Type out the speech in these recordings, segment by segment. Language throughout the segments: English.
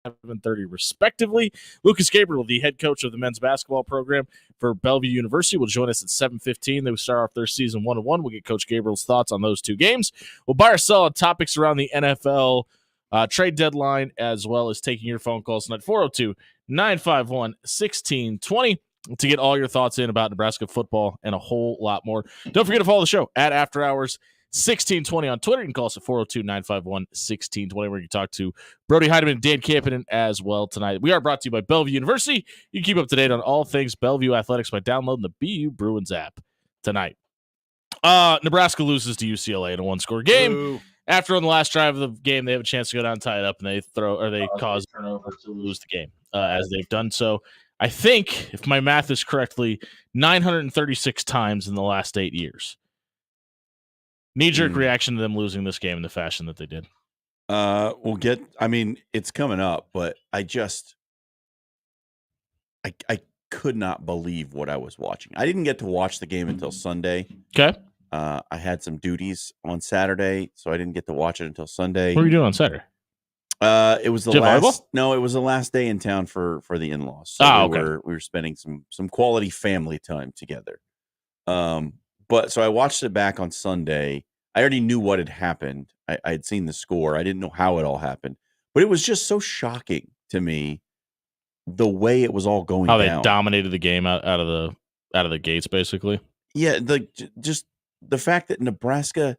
7:30 respectively. Lucas Gabriel, the head coach of the men's basketball program for Bellevue University, will join us at 7:15. They will start off their season 1-1. We'll get Coach Gabriel's thoughts on those two games. We'll buy or sell on topics around the NFL trade deadline, as well as taking your phone calls tonight, 402-951-1620, to get all your thoughts in about Nebraska football and a whole lot more. Don't forget to follow the show at After Hours 1620 on Twitter. You can call us at 402-951-1620, where you can talk to Brody Heideman and Dan Campinen as well tonight. We are brought to you by Bellevue University. You can keep up to date on all things Bellevue athletics by downloading the BU Bruins app tonight. Nebraska loses to UCLA in a one-score game. Ooh. After on the last drive of the game, they have a chance to go down and tie it up, and they cause a turnover to lose the game, as they've done so. I think, if my math is correctly, 936 times in the last 8 years. Knee-jerk reaction to them losing this game in the fashion that they did. It's coming up, but I could not believe what I was watching. I didn't get to watch the game until Sunday. Okay. I had some duties on Saturday, so I didn't get to watch it until Sunday. What were you doing on Saturday? It was the last day in town for the in-laws. So we were spending some quality family time together. But so I watched it back on Sunday. I already knew what had happened. I had seen the score. I didn't know how it all happened, but it was just so shocking to me the way it was all going down. How they dominated the game out of the gates, basically. Yeah, the fact that Nebraska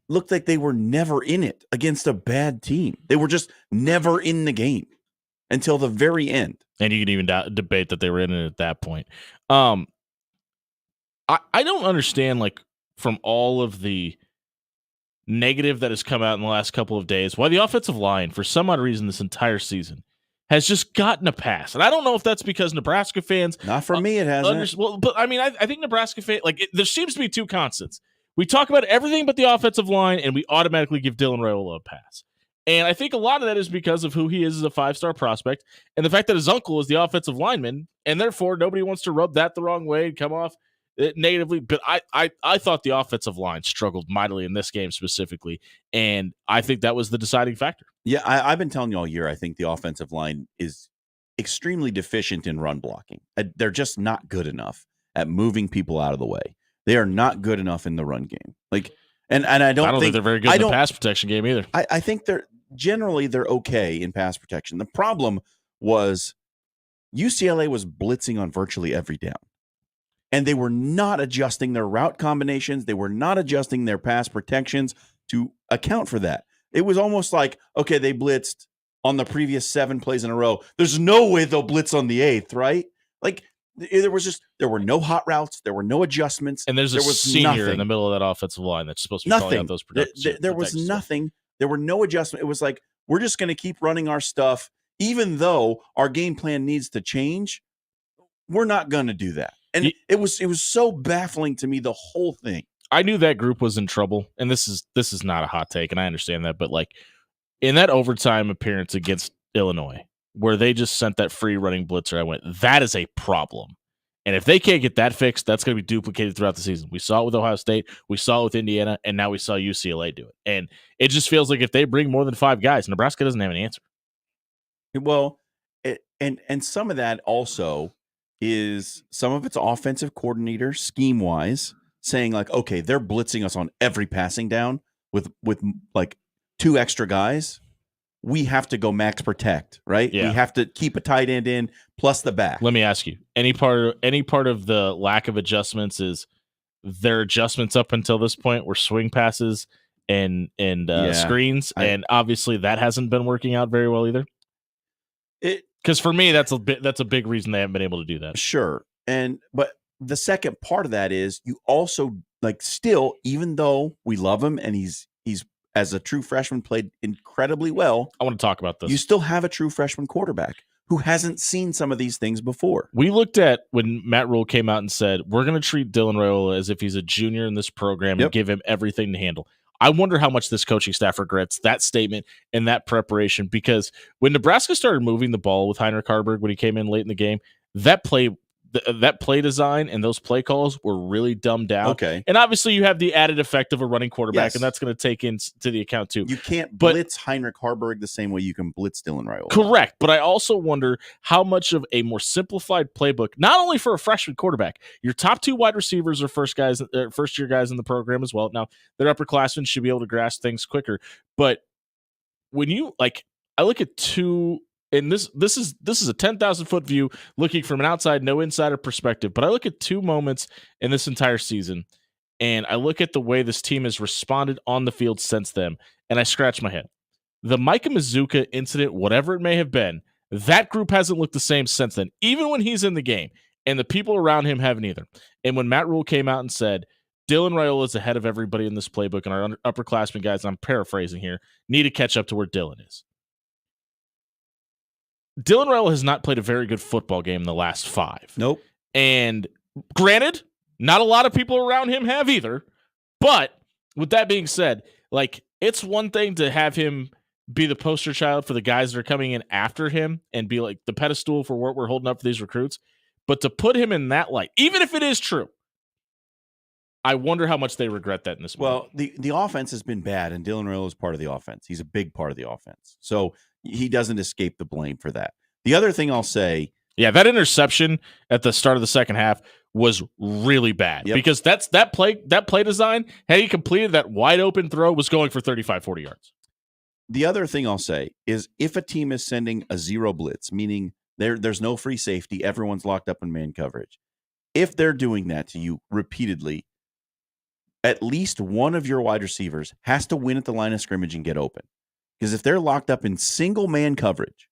looked like they were never in it against a bad team. They were just never in the game until the very end. And you can even debate that they were in it at that point. I don't understand, like, from all of the negative that has come out in the last couple of days, why the offensive line, for some odd reason this entire season, has just gotten a pass. And I don't know if that's because Nebraska fans... Not for me, it hasn't. But I mean, I think Nebraska fans... there seems to be two constants. We talk about everything but the offensive line, and we automatically give Dylan Raiola a pass. And I think a lot of that is because of who he is as a five-star prospect, and the fact that his uncle is the offensive lineman, and therefore nobody wants to rub that the wrong way and come off negatively. But I thought the offensive line struggled mightily in this game specifically, and I think that was the deciding factor. Yeah, I've been telling you all year, I think the offensive line is extremely deficient in run blocking. They're just not good enough at moving people out of the way. They are not good enough in the run game. And I don't think they're very good in the pass protection game either. I think they're okay in pass protection. The problem was UCLA was blitzing on virtually every down. And they were not adjusting their route combinations. They were not adjusting their pass protections to account for that. It was almost like, okay, they blitzed on the previous 7 plays in a row. There's no way they'll blitz on the 8th, right? Like, there were no hot routes. There were no adjustments. And there was senior nothing in the middle of that offensive line that's supposed to be calling out those protections. There was nothing. There were no adjustment. It was like, we're just going to keep running our stuff. Even though our game plan needs to change, we're not going to do that. And it was so baffling to me, the whole thing. I knew that group was in trouble, and this is not a hot take, and I understand that, but like in that overtime appearance against Illinois, where they just sent that free running blitzer, I went, that is a problem. And if they can't get that fixed, that's going to be duplicated throughout the season. We saw it with Ohio State, we saw it with Indiana, and now we saw UCLA do it. And it just feels like if they bring more than 5 guys, Nebraska doesn't have an answer. Well, and some of that also is some of its offensive coordinator scheme-wise saying like, okay, they're blitzing us on every passing down with like 2 extra guys. We have to go max protect, right? Yeah. We have to keep a tight end in plus the back. Let me ask you, any part of the lack of adjustments is their adjustments up until this point were swing passes and screens, and obviously that hasn't been working out very well either. Because for me, that's a big reason they haven't been able to do that. Sure, but the second part of that is you also still, even though we love him and he's as a true freshman played incredibly well. I want to talk about this. You still have a true freshman quarterback who hasn't seen some of these things before. We looked at when Matt Rule came out and said, we're going to treat Dylan Raiola as if he's a junior in this program and give him everything to handle. I wonder how much this coaching staff regrets that statement and that preparation, because when Nebraska started moving the ball with Heinrich Harburg when he came in late in the game, that play that play design and those play calls were really dumbed down. Okay. And obviously you have the added effect of a running quarterback, Yes. and that's going to take into the account too. You can't blitz Heinrich Harburg the same way you can blitz Dylan Raiola. Correct. But I also wonder how much of a more simplified playbook, not only for a freshman quarterback, your top 2 wide receivers are first-year guys in the program as well. Now, their upperclassmen should be able to grasp things quicker. But when you, I look at 2, and this is a 10,000-foot view looking from an outside, no insider perspective, but I look at 2 moments in this entire season, and I look at the way this team has responded on the field since then, and I scratch my head. The Micah Mazuka incident, whatever it may have been, that group hasn't looked the same since then, even when he's in the game, and the people around him haven't either. And when Matt Rule came out and said, Dylan Raiola is ahead of everybody in this playbook, and our upperclassmen guys, I'm paraphrasing here, need to catch up to where Dylan is. Dylan Raiola has not played a very good football game in the last 5. Nope. And granted, not a lot of people around him have either. But with that being said, it's one thing to have him be the poster child for the guys that are coming in after him and be like the pedestal for what we're holding up for these recruits. But to put him in that light, even if it is true, I wonder how much they regret that in this moment. Well, the offense has been bad, and Dylan Raiola is part of the offense. He's a big part of the offense. So he doesn't escape the blame for that. The other thing I'll say... Yeah, that interception at the start of the second half was really bad because that play design, had he completed that wide open throw, was going for 35, 40 yards. The other thing I'll say is if a team is sending a zero blitz, meaning there's no free safety, everyone's locked up in man coverage. If they're doing that to you repeatedly, at least one of your wide receivers has to win at the line of scrimmage and get open. Because if they're locked up in single man coverage,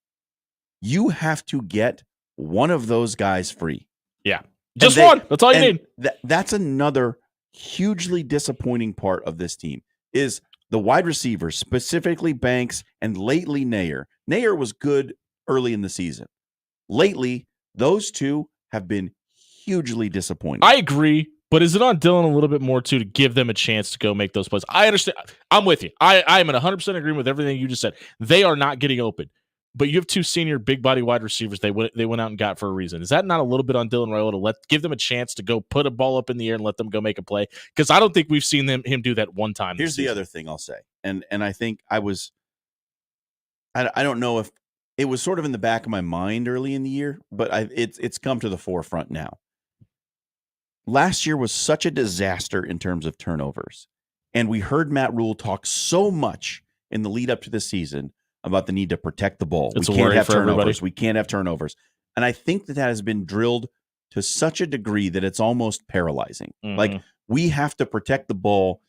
you have to get one of those guys free. Yeah. Just one. That's all you need. That's another hugely disappointing part of this team is the wide receivers, specifically Banks and lately Nair. Nair was good early in the season. Lately, those 2 have been hugely disappointing. I agree. But is it on Dylan a little bit more, too, to give them a chance to go make those plays? I understand. I'm with you. I am in 100% agreement with everything you just said. They are not getting open. But you have 2 senior big-body wide receivers they went out and got for a reason. Is that not a little bit on Dylan Raiola to give them a chance to go put a ball up in the air and let them go make a play? Because I don't think we've seen him do that one time. Here's the other thing I'll say. And I think I don't know if it was sort of in the back of my mind early in the year, but it's come to the forefront now. Last year was such a disaster in terms of turnovers. And we heard Matt Rule talk so much in the lead up to the season about the need to protect the ball. It's we can't have turnovers. Everybody. We can't have turnovers. And I think that has been drilled to such a degree that it's almost paralyzing. Mm-hmm. Like, we have to protect the ball,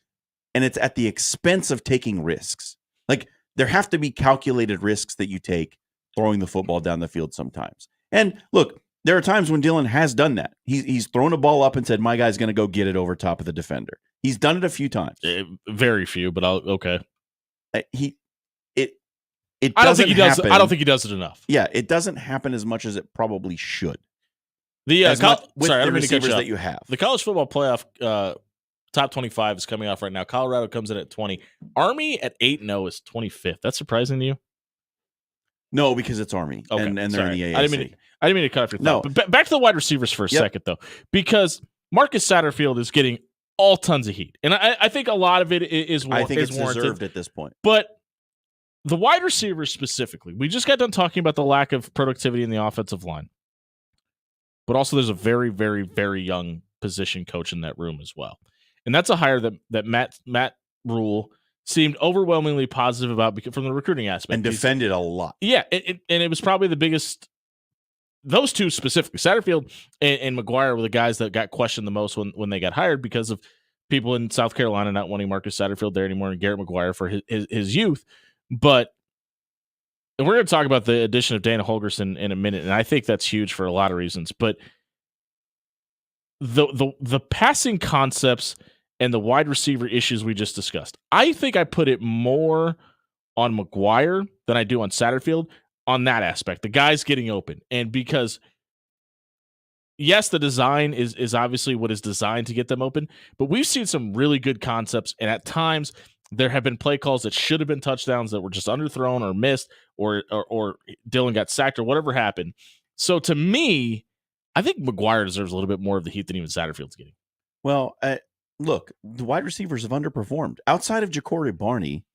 and it's at the expense of taking risks. Like, there have to be calculated risks that you take throwing the football down the field sometimes. And look, there are times when Dylan has done that. He's thrown a ball up and said, my guy's going to go get it over top of the defender. He's done it a few times. Very few, but okay. I don't think he does. I don't think he does it enough. Yeah, it doesn't happen as much as it probably should. The receivers that you have. The college football playoff top 25 is coming off right now. Colorado comes in at 20. Army at 8-0 is 25th. That's surprising to you? No, because it's Army, okay. and they're in the AAC. I didn't mean to cut off your thought. No. But back to the wide receivers for a second, though, because Marcus Satterfield is getting all tons of heat, and I think a lot of it is I think it's warranted. Deserved at this point. But the wide receivers specifically, we just got done talking about the lack of productivity in the offensive line, but also there's a very, very, very young position coach in that room as well, and that's a hire that Matt Rule seemed overwhelmingly positive about from the recruiting aspect. And defended a lot. Yeah, and it was probably the biggest. Those 2 specifically, Satterfield and McGuire, were the guys that got questioned the most when they got hired because of people in South Carolina not wanting Marcus Satterfield there anymore and Garrett McGuire for his youth. But we're going to talk about the addition of Dana Holgorsen in a minute, and I think that's huge for a lot of reasons. But the passing concepts and the wide receiver issues we just discussed, I think I put it more on McGuire than I do on Satterfield on that aspect, the guys getting open. And because, yes, the design is obviously what is designed to get them open, but we've seen some really good concepts, and at times there have been play calls that should have been touchdowns that were just underthrown or missed, or Dylan got sacked or whatever happened. So to me, I think McGuire deserves a little bit more of the heat than even Satterfield's getting. Well, look, the wide receivers have underperformed. Outside of Ja'Cory Barney,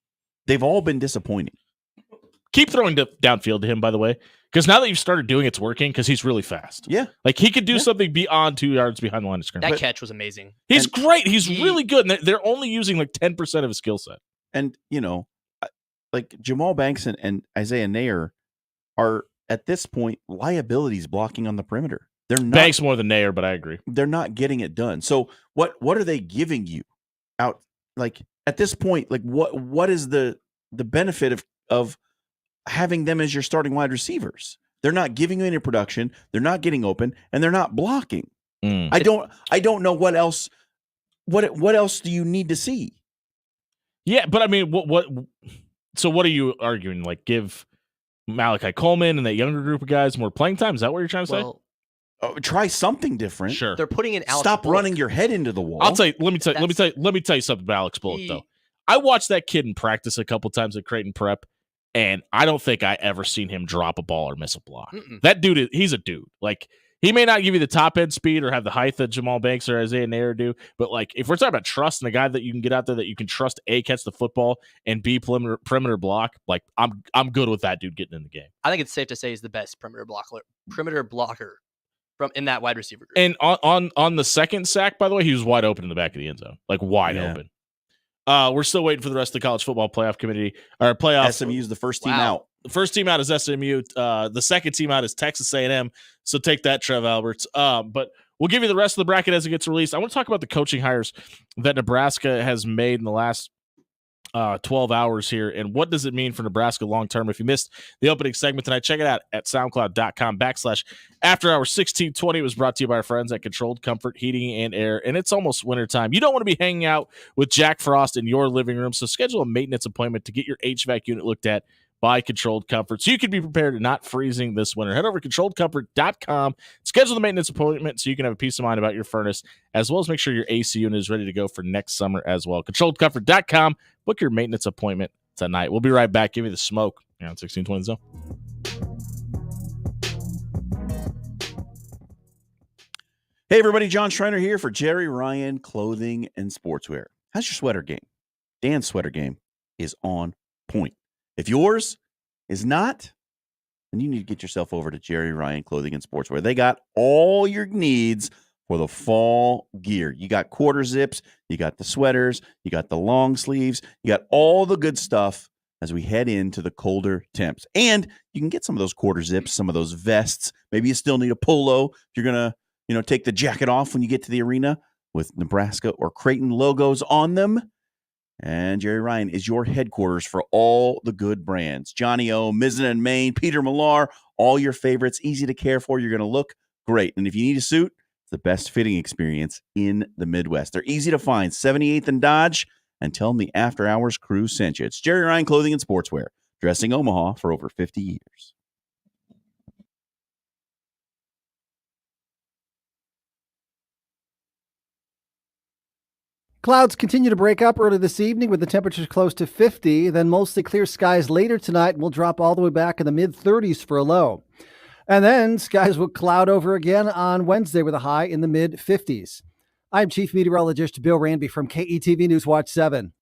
they've all been disappointing. Keep throwing downfield to him, by the way, because now that you've started doing it's working because he's really fast. Yeah. Like he could do something beyond 2 yards behind the line of scrimmage. That catch was amazing. He's great. He's really good. And they're only using like 10% of his skill set. And, like Jamal Banks and Isaiah Nair are at this point liabilities blocking on the perimeter. They're not Banks more than Nair, but I agree. They're not getting it done. So what are they giving you out? Like at this point, like what is the benefit of having them as your starting wide receivers? They're not giving you any production. They're not getting open, and they're not blocking. I don't know what else. What else do you need to see? Yeah, but I mean, what? So what are you arguing? Like, give Malachi Coleman and that younger group of guys more playing time? Is that what you're trying to say? Try something different. Sure. They're putting in Alex Stop Bullock. running your head into the wall. I'll tell you. Let me tell you something about Alex Bullock though. I watched that kid in practice a couple times at Creighton Prep, and I don't think I ever seen him drop a ball or miss a block. That dude, he's a dude. Like he may not give you the top end speed or have the height that Jamal Banks or Isaiah Nair do, but like if we're talking about trust and a guy that you can get out there that you can trust, A, catch the football and B, perimeter block, like I'm good with that dude getting in the game. I think it's safe to say he's the best perimeter blocker from in that wide receiver group. And on the second sack, by the way, he was wide open in the back of the end zone, like wide open. We're still waiting for the rest of the college football playoff committee or playoff. SMU's the first team out. The first team out is SMU. The second team out is Texas A&M. So take that, Trev Alberts. But we'll give you the rest of the bracket as it gets released. I want to talk about the coaching hires that Nebraska has made in the last 12 hours here. And what does it mean for Nebraska long-term? If you missed the opening segment tonight, check it out at soundcloud.com/after hours 1620. It was brought to you by our friends at Controlled Comfort Heating and Air. And it's almost wintertime. You don't want to be hanging out with Jack Frost in your living room. So schedule a maintenance appointment to get your HVAC unit looked at by Controlled Comfort so you can be prepared to not freezing this winter. Head over to controlledcomfort.com, schedule the maintenance appointment so you can have a peace of mind about your furnace, as well as make sure your AC unit is ready to go for next summer as well. Controlledcomfort.com, book your maintenance appointment tonight. We'll be right back. Give you the smoke here on 1620 Zone. Hey everybody, John Schreiner here for Jerry Ryan Clothing and Sportswear. How's your sweater game? Dan's sweater game is on point. If yours is not, then you need to get yourself over to Jerry Ryan Clothing and Sportswear. They got all your needs for the fall gear. You got quarter zips, you got the sweaters, you got the long sleeves, you got all the good stuff as we head into the colder temps. And you can get some of those quarter zips, some of those vests. Maybe you still need a polo if you're going to, take the jacket off when you get to the arena with Nebraska or Creighton logos on them. And Jerry Ryan is your headquarters for all the good brands. Johnny O, Mizzen and Maine, Peter Millar, all your favorites, easy to care for. You're going to look great. And if you need a suit, it's the best fitting experience in the Midwest. They're easy to find, 78th and Dodge, and tell them the After Hours crew sent you. It's Jerry Ryan Clothing and Sportswear, dressing Omaha for over 50 years. Clouds continue to break up early this evening with the temperatures close to 50, then mostly clear skies later tonight and will drop all the way back in the mid-30s for a low. And then skies will cloud over again on Wednesday with a high in the mid-50s. I'm Chief Meteorologist Bill Ranby from KETV News Watch 7.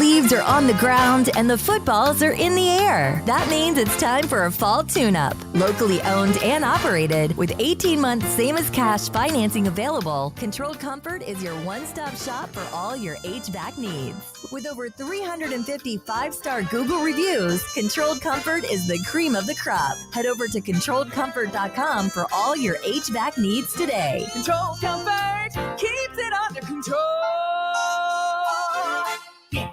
leaves are on the ground and the footballs are in the air. That means it's time for a fall tune-up. Locally owned and operated with 18-month same-as-cash financing available, Controlled Comfort is your one-stop shop for all your HVAC needs. With over 350 five-star Google reviews, Controlled Comfort is the cream of the crop. Head over to ControlledComfort.com for all your HVAC needs today. Controlled Comfort keeps it under control. Yeah.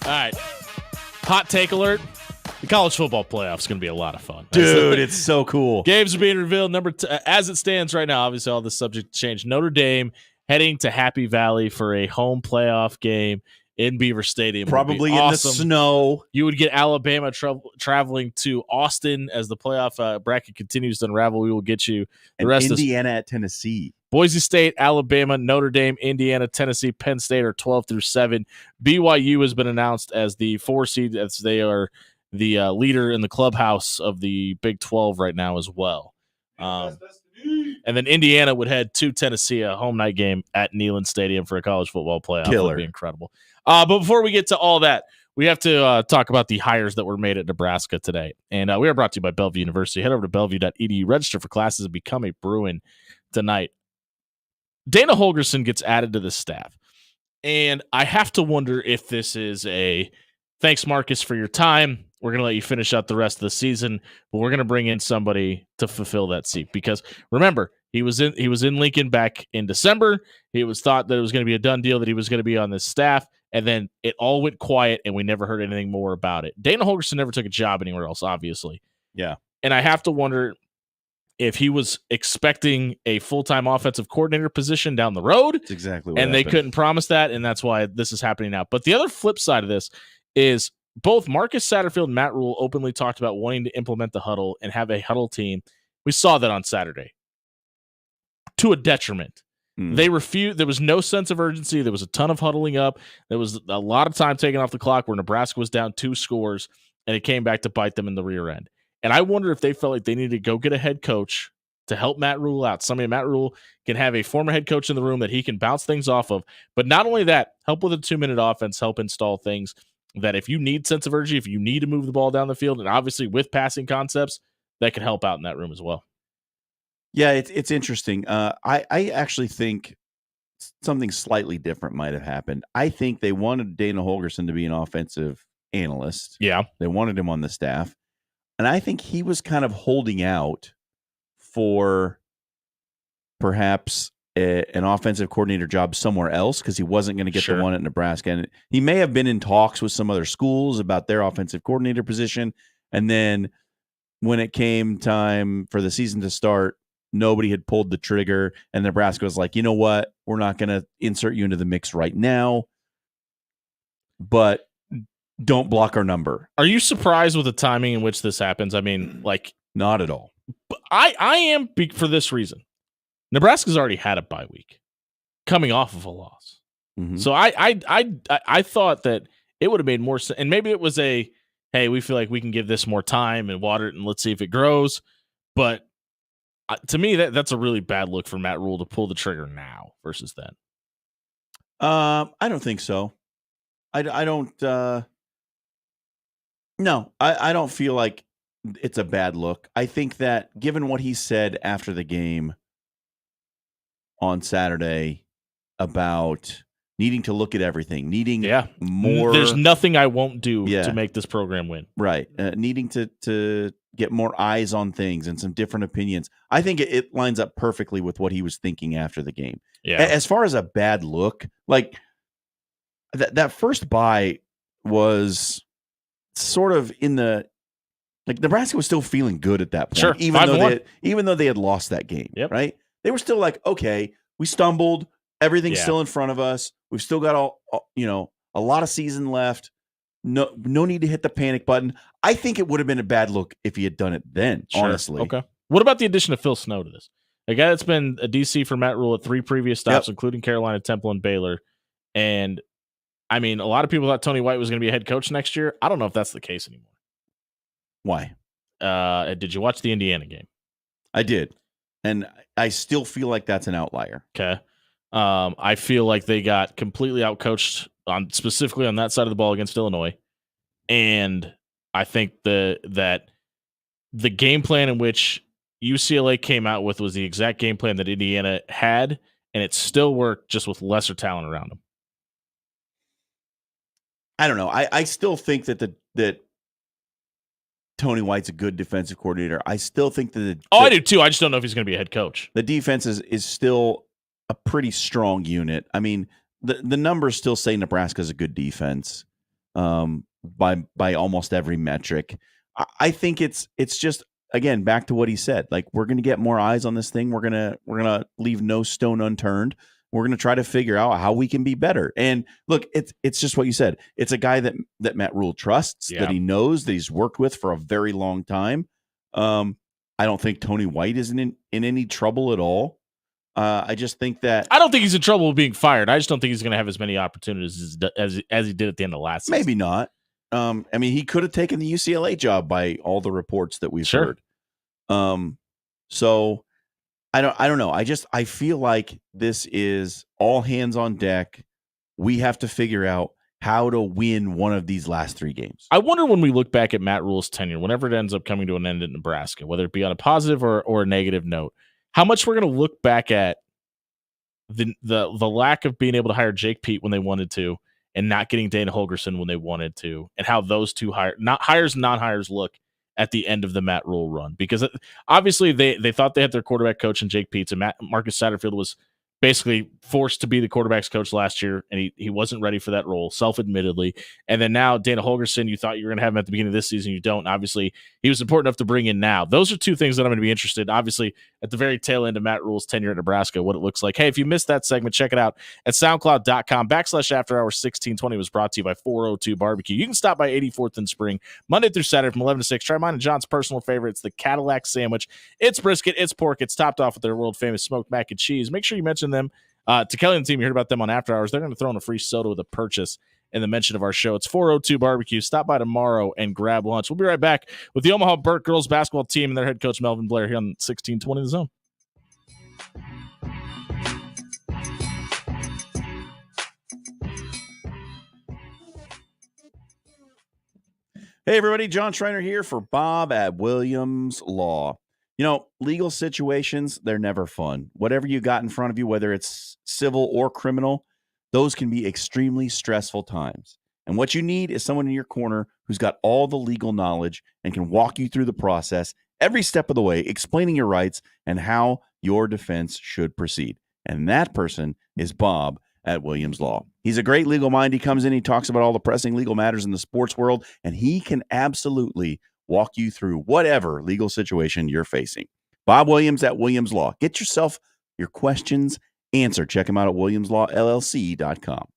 All right. Hot take alert. The college football playoff is going to be a lot of fun. Dude, it's so cool. Games are being revealed. As it stands right now, obviously all the subject changed. Notre Dame heading to Happy Valley for a home playoff game in Beaver Stadium. Probably in awesome. the snow. You would get Alabama traveling to Austin as the playoff bracket continues to unravel. We will get you the rest Indiana at Tennessee. Boise State, Alabama, Notre Dame, Indiana, Tennessee, Penn State are 12 through 7. BYU has been announced as the 4 seed, as they are the leader in the clubhouse of the Big 12 right now as well. And then Indiana would head to Tennessee, a home night game at Neyland Stadium for a college football playoff. Killer. That would be incredible. But before we get to all that, we have to talk about the hires that were made at Nebraska today. And we are brought to you by Bellevue University. Head over to bellevue.edu, register for classes, and become a Bruin tonight. Dana Holgorsen gets added to the staff. And I have to wonder if this is a thanks, Marcus, for your time. We're going to let you finish out the rest of the season, but we're going to bring in somebody to fulfill that seat. Because remember, he was in Lincoln back in December. It was thought that it was going to be a done deal, that he was going to be on this staff, and then it all went quiet, and we never heard anything more about it. Dana Holgorsen never took a job anywhere else, obviously. Yeah. And I have to wonder if he was expecting a full-time offensive coordinator position down the road. That's exactly what and happened. They couldn't promise that, and that's why this is happening now. But the other flip side of this is both Marcus Satterfield and Matt Rule openly talked about wanting to implement the huddle and have a huddle team. We saw that on Saturday. To a detriment. They refused. There was no sense of urgency. There was a ton of huddling up. There was a lot of time taken off the clock where Nebraska was down 2 scores, and it came back to bite them in the rear end. And I wonder if they felt like they needed to go get a head coach to help Matt Rule out. Somebody Matt Rule can have a former head coach in the room that he can bounce things off of. But not only that, help with a 2-minute offense, help install things that if you need sense of urgency, if you need to move the ball down the field, and obviously with passing concepts, that can help out in that room as well. Yeah, it's interesting. I actually think something slightly different might have happened. I think they wanted Dana Holgorsen to be an offensive analyst. Yeah. They wanted him on the staff. And I think he was kind of holding out for perhaps an offensive coordinator job somewhere else because he wasn't going to get Sure. the one at Nebraska. And he may have been in talks with some other schools about their offensive coordinator position. And then when it came time for the season to start, nobody had pulled the trigger. And Nebraska was like, you know what? We're not going to insert you into the mix right now. But don't block our number. Are you surprised with the timing in which this happens? I mean, like, Not at all. I am for this reason. Nebraska's already had a bye week, coming off of a loss. Mhm. So I thought that it would have made more sense, and maybe it was a, hey, we feel like we can give this more time and water it, and let's see if it grows. But to me, that's a really bad look for Matt Rule to pull the trigger now versus then. I don't think so. I don't. No, I don't feel like it's a bad look. I think that given what he said after the game on Saturday about needing to look at everything, needing more. There's nothing I won't do Yeah. to make this program win. Right. Needing to get more eyes on things and some different opinions. I think it lines up perfectly with what he was thinking after the game. Yeah. As far as a bad look, like that first bye was sort of in the, like, Nebraska was still feeling good at that point. Sure. Even though they had lost that game. Yep. Right. They were still like, okay, we stumbled. Everything's Yeah. still in front of us. We've still got a lot of season left. No need to hit the panic button. I think it would have been a bad look if he had done it then, Sure. honestly. Okay. What about the addition of Phil Snow to this? A guy that's been a DC for Matt Rule at 3 previous stops, including Carolina, Temple, and Baylor. And I mean, a lot of people thought Tony White was going to be a head coach next year. I don't know if that's the case anymore. Why? Did you watch the Indiana game? I did. And I still feel like that's an outlier. Okay. I feel like they got completely outcoached specifically on that side of the ball against Illinois. And I think that the game plan in which UCLA came out with was the exact game plan that Indiana had, and it still worked just with lesser talent around them. I don't know. I still think that Tony White's a good defensive coordinator. I still think that I do too. I just don't know if he's going to be a head coach. The defense is still a pretty strong unit. I mean, the numbers still say Nebraska's a good defense by almost every metric. I think it's just, again, back to what he said. Like, we're going to get more eyes on this thing. We're gonna leave no stone unturned. We're going to try to figure out how we can be better. And look, it's just what you said. It's a guy that Matt Rule trusts, that he knows, that he's worked with for a very long time. I don't think Tony White is in any trouble at all. I just think that I don't think he's in trouble with being fired. I just don't think he's going to have as many opportunities as he did at the end of last season. maybe not. I mean, he could have taken the UCLA job by all the reports that we've heard. So I don't know. I feel like this is all hands on deck. We have to figure out how to win one of these last 3 games. I wonder when we look back at Matt Rule's tenure, whenever it ends up coming to an end at Nebraska, whether it be on a positive or a negative note, how much we're going to look back at the lack of being able to hire Jake Pete when they wanted to, and not getting Dana Holgorsen when they wanted to, and how those two non-hires look at the end of the Matt Rule run. Because obviously they thought they had their quarterback coach in Jake Pete, and Marcus Satterfield was basically forced to be the quarterback's coach last year, and he wasn't ready for that role, self-admittedly. And then now Dana Holgorsen, you thought you were going to have him at the beginning of this season, you don't. Obviously, he was important enough to bring in now. Those are 2 things that I'm going to be interested in. Obviously, at the very tail end of Matt Rule's tenure at Nebraska, what it looks like. Hey, if you missed that segment, check it out at soundcloud.com/afterhours1620 was brought to you by 402 Barbecue. You can stop by 84th and Spring, Monday through Saturday from 11 to 6. Try mine and John's personal favorite. It's the Cadillac Sandwich. It's brisket, it's pork, it's topped off with their world-famous smoked mac and cheese. Make sure you mention them to Kelly and the team. You heard about them on After Hours. They're going to throw in a free soda with a purchase in the mention of our show. It's 402 Barbecue. Stop by tomorrow and grab lunch. We'll be right back with the Omaha Burke girls basketball team and their head coach Melvin Blair here on 1620 The Zone. Hey, everybody. John Schreiner here for Bob at Williams Law. You know, legal situations, they're never fun. Whatever you got in front of you, whether it's civil or criminal, those can be extremely stressful times. And what you need is someone in your corner who's got all the legal knowledge and can walk you through the process every step of the way, explaining your rights and how your defense should proceed. And that person is Bob at Williams Law. He's a great legal mind. He comes in, he talks about all the pressing legal matters in the sports world, and he can absolutely walk you through whatever legal situation you're facing. Bob Williams at Williams Law. Get yourself your questions answered. Check him out at williamslawllc.com.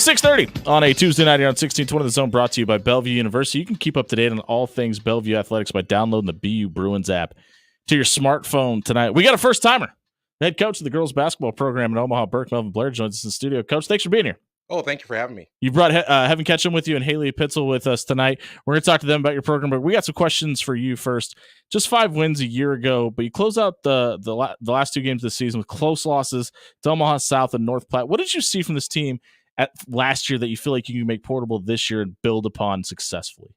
.30 on a Tuesday night here on 1620 The Zone, brought to you by Bellevue University. You can keep up to date on all things Bellevue Athletics by downloading the BU Bruins app to your smartphone tonight. We got a first-timer. The head coach of the girls basketball program in Omaha, Burke Melvin Blair, joins us in the studio. Coach, thanks for being here. Oh, thank you for having me. You brought Heaven Ketchum with you and Haley Pitzel with us tonight. We're going to talk to them about your program, but we got some questions for you first. Just 5 wins a year ago, but you close out the last 2 games of the season with close losses to Omaha South and North Platte. What did you see from this team at last year that you feel like you can make portable this year and build upon successfully?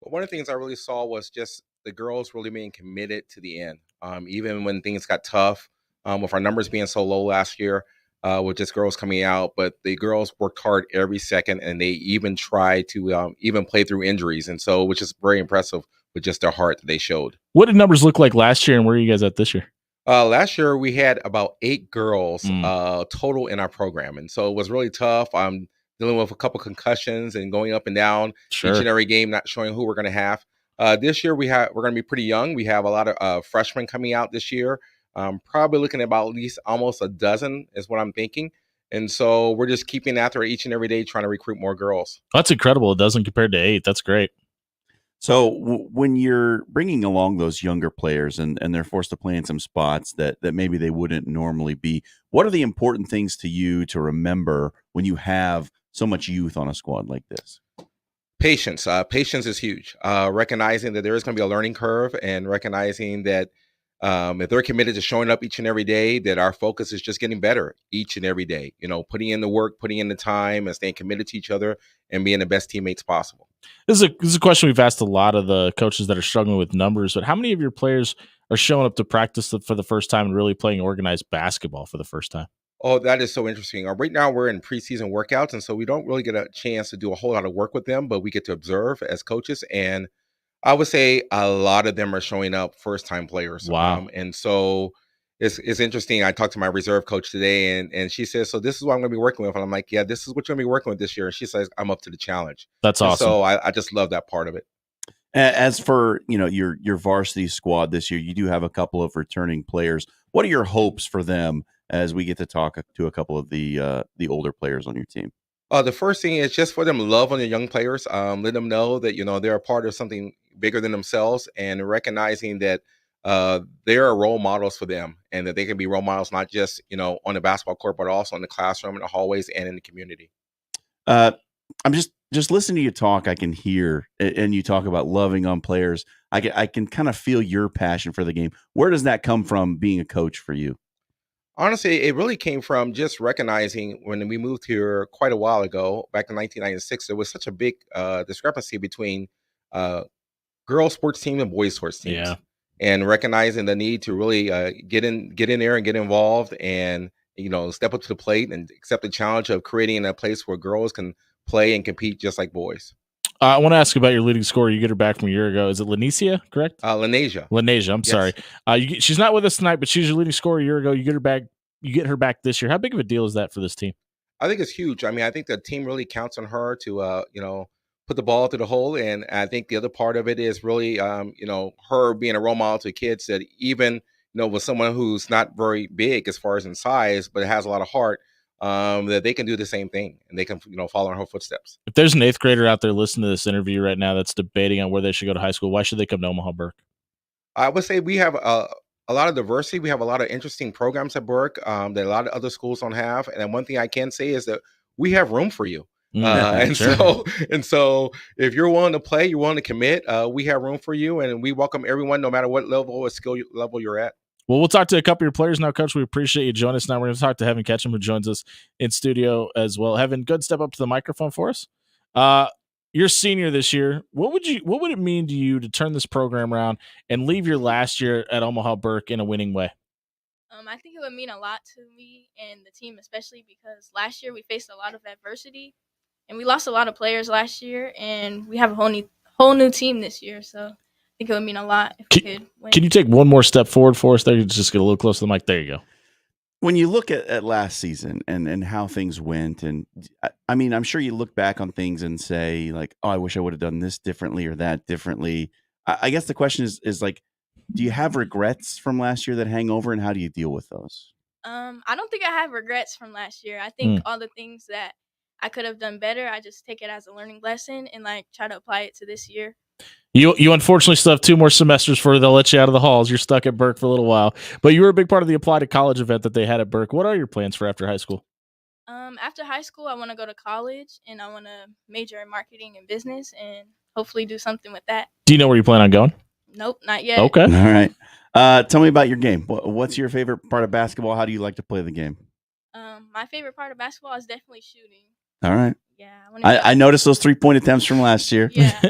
Well, one of the things I really saw was just the girls really being committed to the end. Even when things got tough, with our numbers being so low last year, with just girls coming out, but the girls worked hard every second, and they even tried to even play through injuries, and so which is very impressive with just their heart that they showed. What did numbers look like last year, and where are you guys at this year? Last year we had about 8 girls Mm. total in our program, and so it was really tough. I'm dealing with a couple concussions and going up and down each and every game, not showing who we're going to have. This year we're going to be pretty young. We have a lot of freshmen coming out this year. Probably looking at about at least almost a dozen is what I'm thinking. And so we're just keeping after it each and every day, trying to recruit more girls. That's incredible. A dozen compared to 8. That's great. So when you're bringing along those younger players and they're forced to play in some spots that maybe they wouldn't normally be, what are the important things to you to remember when you have so much youth on a squad like this? Patience. Patience is huge. Recognizing that there is going to be a learning curve, and recognizing that if they're committed to showing up each and every day, that our focus is just getting better each and every day. Putting in the work, putting in the time, and staying committed to each other and being the best teammates possible. This is a question we've asked a lot of the coaches that are struggling with numbers, but how many of your players are showing up to practice for the first time and really playing organized basketball for the first time? Oh, that is so interesting. Right now we're in preseason workouts, and so we don't really get a chance to do a whole lot of work with them, but we get to observe as coaches. And I would say a lot of them are showing up first-time players. Wow. And so it's interesting. I talked to my reserve coach today, and she says, "So this is what I'm going to be working with." And I'm like, "Yeah, this is what you're going to be working with this year." And she says, "I'm up to the challenge." That's And awesome. so I just love that part of it. As for your varsity squad this year, you do have a couple of returning players. What are your hopes for them as we get to talk to a couple of the older players on your team? The first thing is just for them to love on the young players. Let them know that they're a part of something bigger than themselves, and recognizing that they are role models for them, and that they can be role models not just on the basketball court, but also in the classroom, in the hallways, and in the community. I'm just listening to you talk. I can hear, and you talk about loving on players. I can kind of feel your passion for the game. Where does that come from, being a coach for you? Honestly, it really came from just recognizing when we moved here quite a while ago, back in 1996, there was such a big discrepancy between uh, girls sports teams and boys sports teams. Yeah. And recognizing the need to really get in there and get involved, and step up to the plate and accept the challenge of creating a place where girls can play and compete just like boys. I want to ask about your leading scorer. You get her back from a year ago. Is it Lanicia, correct? Lanesia. Lanesia, I'm Yes. sorry. She's not with us tonight, but she's your leading scorer a year ago. You get her back this year. How big of a deal is that for this team? I think it's huge. I mean, I think the team really counts on her to put the ball through the hole, and I think the other part of it is really her being a role model to kids that even with someone who's not very big as far as in size, but has a lot of heart, that they can do the same thing, and they can follow in her footsteps. If there's an 8th grader out there listening to this interview right now that's debating on where they should go to high school, why should they come to Omaha Burke? I would say we have a lot of diversity. We have a lot of interesting programs at Burke that a lot of other schools don't have. And then one thing I can say is that we have room for you. Sure. And so if you're willing to play, you're willing to commit, we have room for you, and we welcome everyone, no matter what level or skill level you're at. Well, we'll talk to a couple of your players now, Coach. We appreciate you joining us. Now we're going to talk to Heaven Ketchum, who joins us in studio as well. Heaven, good, step up to the microphone for us. You're senior this year. What would it mean to you to turn this program around and leave your last year at Omaha Burke in a winning way? I think it would mean a lot to me and the team, especially because last year we faced a lot of adversity and we lost a lot of players last year, and we have a whole new team this year. So I think it would mean a lot if we could win. Can you take one more step forward for us there? You just get a little closer to the mic. There you go. When you look at last season and how things went, and I mean, I'm sure you look back on things and say like, oh, I wish I would have done this differently or that differently. I guess the question is like, do you have regrets from last year that hang over, and how do you deal with those? I don't think I have regrets from last year. I think all the things that I could have done better, I just take it as a learning lesson and try to apply it to this year. You unfortunately still have 2 more semesters for they'll let you out of the halls. You're stuck at Burke for a little while, but you were a big part of the Apply to College event that they had at Burke. What are your plans for after high school? After high school, I want to go to college, and I want to major in marketing and business and hopefully do something with that. Do you know where you plan on going? Nope, not yet. Okay. All right. Tell me about your game. What's your favorite part of basketball? How do you like to play the game? My favorite part of basketball is definitely shooting. All right. Yeah. I noticed those 3-point attempts from last year. Yeah.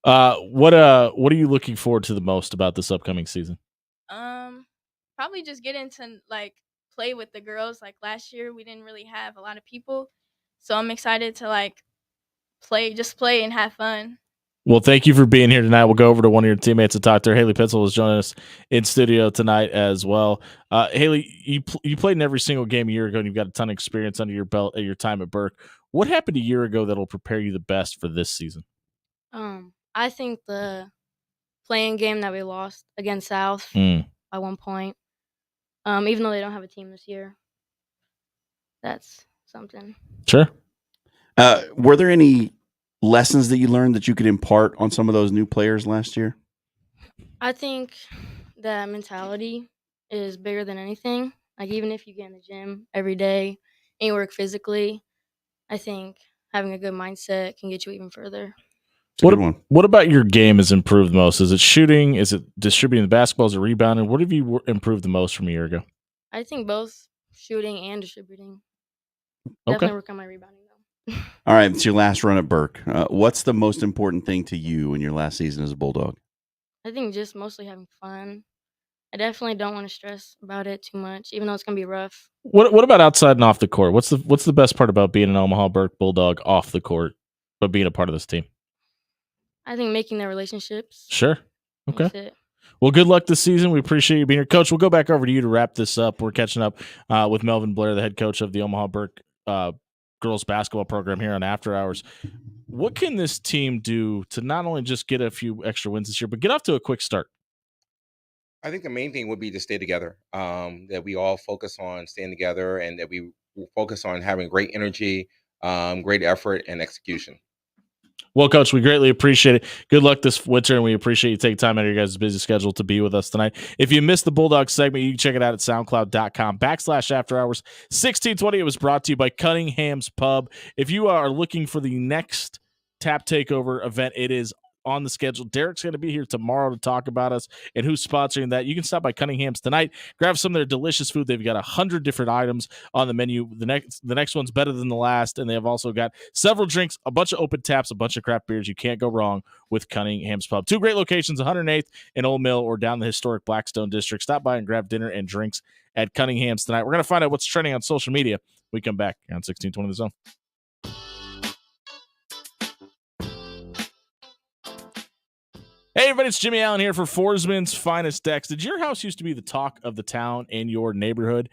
What are you looking forward to the most about this upcoming season? Probably just getting to play with the girls. Like last year, we didn't really have a lot of people, so I'm excited to play and have fun. Well, thank you for being here tonight. We'll go over to one of your teammates to talk to her. Haley Pitzel is joining us in studio tonight as well. Haley, you played in every single game a year ago, and you've got a ton of experience under your belt at your time at Burke. What happened a year ago that'll prepare you the best for this season? I think the playing game that we lost against South Mm. by 1 point, even though they don't have a team this year, that's something. Sure. Were there any lessons that you learned that you could impart on some of those new players last year? I think that mentality is bigger than anything. Like, even if you get in the gym every day and you work physically, I think having a good mindset can get you even further. It's a good one. What about your game has improved most? Is it shooting? Is it distributing the basketball? Is it rebounding? What have you improved the most from a year ago? I think both shooting and distributing. Okay. Definitely work on my rebounding, though. All right, it's your last run at Burke. What's the most important thing to you in your last season as a Bulldog? I think just mostly having fun. I definitely don't want to stress about it too much, even though it's gonna be rough. What about outside and off the court? What's the best part about being an Omaha Burke Bulldog off the court, but being a part of this team? I think making their relationships. Sure. Okay. That's it. Well, good luck this season. We appreciate you being here. Coach, we'll go back over to you to wrap this up. We're catching up with Melvin Blair, the head coach of the Omaha Burke girls basketball program here on After Hours. What can this team do to not only just get a few extra wins this year, but get off to a quick start? I think the main thing would be to stay together. That we all focus on staying together, and that we focus on having great energy, great effort, and execution. Well, Coach, we greatly appreciate it. Good luck this winter, and we appreciate you taking time out of your guys' busy schedule to be with us tonight. If you missed the Bulldog segment, you can check it out at soundcloud.com/after hours 1620. It was brought to you by Cunningham's Pub. If you are looking for the next Tap Takeover event, it is on the schedule. Derek's going to be here tomorrow to talk about us and who's sponsoring that. You can stop by Cunningham's tonight, grab some of their delicious food. They've got 100 different items on the menu. The next one's better than the last, and they have also got several drinks, a bunch of open taps, a bunch of craft beers. You can't go wrong with Cunningham's Pub. Two great locations, 108th and Old Mill, or down the historic Blackstone District. Stop by and grab dinner and drinks at Cunningham's tonight. We're going to find out what's trending on social media. We come back on 1620 The Zone. Hey, everybody, it's Jimmy Allen here for Forsman's Finest Decks. Did your house used to be the talk of the town in your neighborhood?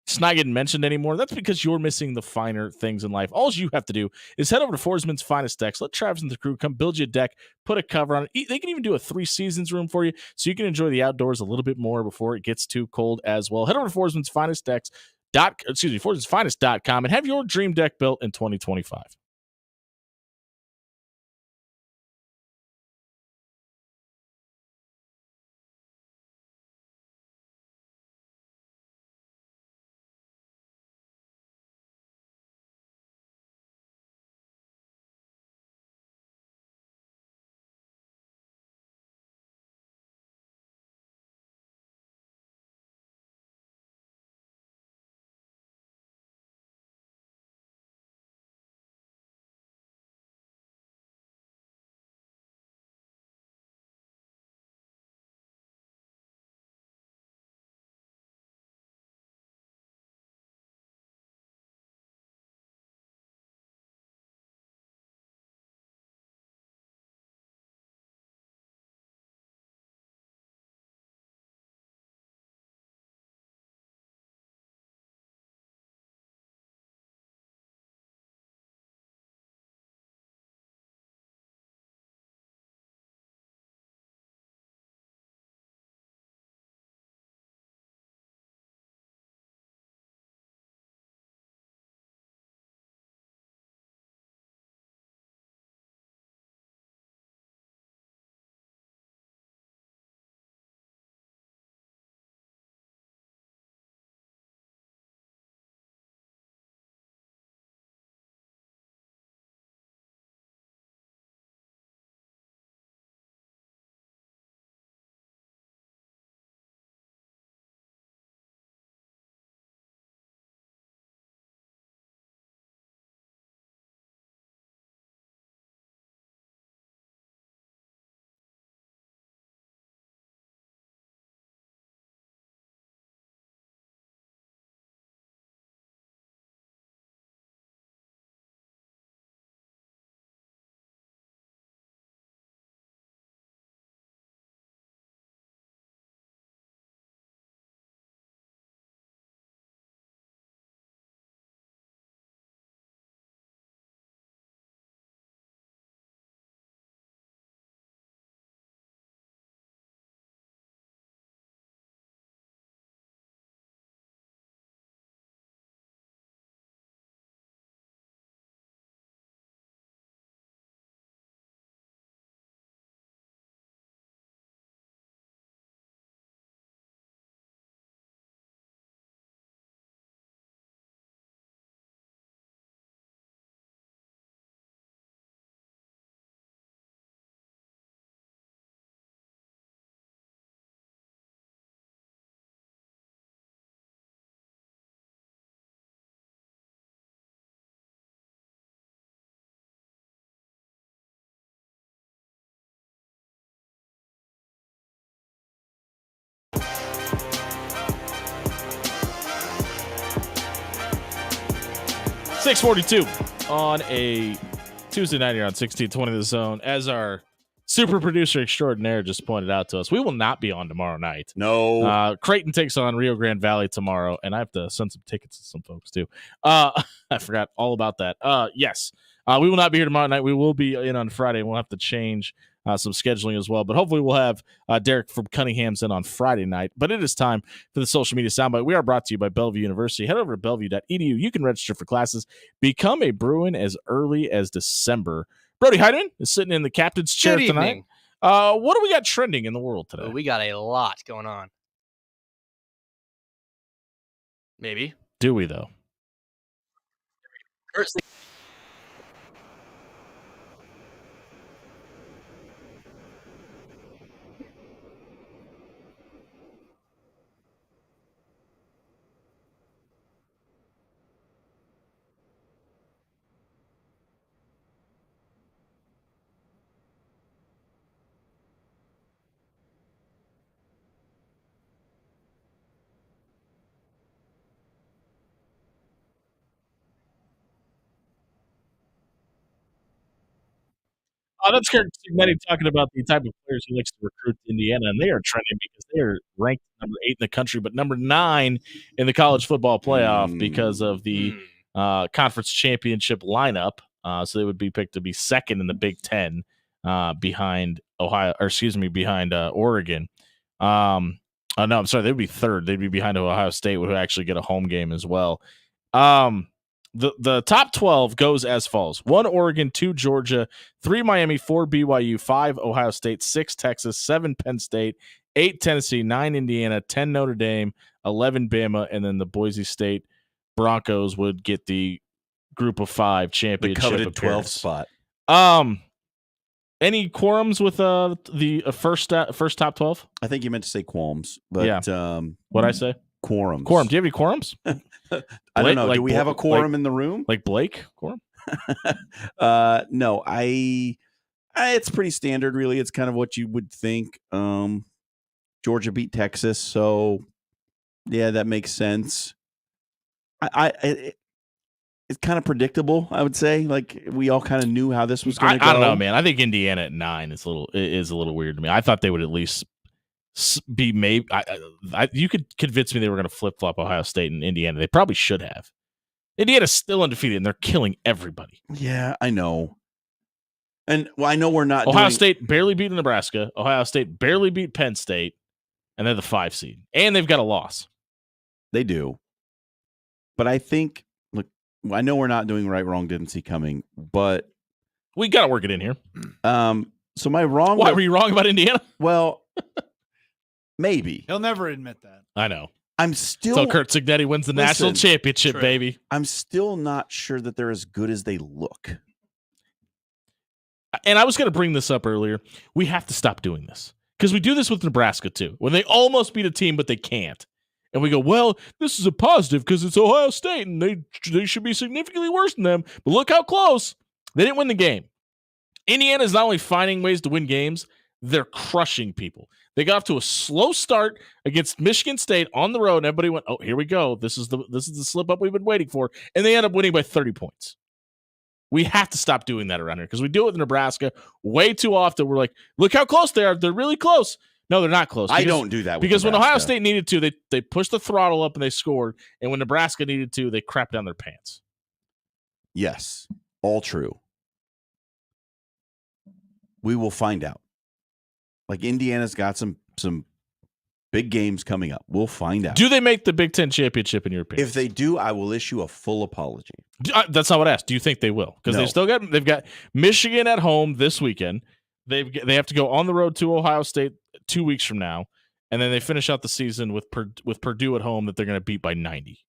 It's not getting mentioned anymore. That's because you're missing the finer things in life. All you have to do is head over to Forsman's Finest Decks. Let Travis and the crew come build you a deck, put a cover on it. They can even do a 3 seasons room for you so you can enjoy the outdoors a little bit more before it gets too cold as well. Head over to Forsman's Finest Decks. Forsman'sFinest.com and have your dream deck built in 2025. 6:42 on a Tuesday night here on 1620 The Zone. As our super producer extraordinaire just pointed out to us, we will not be on tomorrow night. No. Creighton takes on Rio Grande Valley tomorrow, and I have to send some tickets to some folks too. I forgot all about that. Yes, we will not be here tomorrow night. We will be in on Friday, and we'll have to change some scheduling as well. But hopefully we'll have Derek from Cunningham's in on Friday night. But it is time for the social media soundbite. We are brought to you by Bellevue University. Head over to bellevue.edu. You can register for classes. Become a Bruin as early as December. Brody Heidemann is sitting in the captain's chair Good tonight. evening. What do we got trending in the world today? We got a lot going on. Maybe. Do we, though? That's Kirk Signetti talking about the type of players he likes to recruit to Indiana, and they are trending because they are ranked number 8 in the country, but number 9 in the college football playoff because of the conference championship lineup. So they would be picked to be second in the Big Ten behind behind Oregon. No, I'm sorry, they'd be third. They'd be behind Ohio State, who actually get a home game as well. The top 12 goes as follows: 1 Oregon, 2 Georgia, 3 Miami, 4 BYU, 5 Ohio State, 6 Texas, 7 Penn State, 8 Tennessee, 9 Indiana, 10 Notre Dame, 11 Bama, and then the Boise State Broncos would get the group of 5 championship The coveted 12th appearance. spot. Any quorums with the first top 12? I think you meant to say qualms, but Yeah. What'd I say? Quorums. Quorum. Do you have any quorums? I don't know. Like Do we have a quorum in the room? Like Blake? Quorum? No, it's pretty standard, really. It's kind of what you would think. Georgia beat Texas, so yeah, that makes sense. It's kind of predictable, I would say. Like we all kind of knew how this was going to go. I don't know, man. I think Indiana at 9 is a little weird to me. I thought they would at least be maybe. You could convince me they were going to flip flop Ohio State and Indiana. They probably should have. Indiana's still undefeated, and they're killing everybody. Yeah, I know. And I know we're not. Ohio State barely beat Nebraska. Ohio State barely beat Penn State, and they're the 5 seed, and they've got a loss. They do, but I think. Look, I know we're not doing right, wrong, didn't see coming, but we got to work it in here. So my wrong. Why were you wrong about Indiana? Well, maybe he'll never admit that. I know. I'm still. So Kurt Signetti wins the national championship, baby. I'm still not sure that they're as good as they look. And I was going to bring this up earlier. We have to stop doing this because we do this with Nebraska too, when they almost beat a team but they can't, and we go, "Well, this is a positive because it's Ohio State and they should be significantly worse than them." But look how close they didn't win the game. Indiana is not only finding ways to win games, they're crushing people. They got off to a slow start against Michigan State on the road, and everybody went, "Oh, here we go. This is the slip up we've been waiting for." And they end up winning by 30 points. We have to stop doing that around here because we do it with Nebraska way too often. We're like, "Look how close they are. They're really close." No, they're not close. I don't do that with because Nebraska. when Ohio State needed to, they pushed the throttle up and they scored. And when Nebraska needed to, they crapped down their pants. Yes, all true. We will find out. Like Indiana's got some big games coming up. We'll find out. Do they make the Big Ten championship in your opinion? If they do, I will issue a full apology. That's not what I asked. Do you think they will? Because they've got Michigan at home this weekend. They have to go on the road to Ohio State 2 weeks from now, and then they finish out the season with Purdue at home that they're going to beat by 90.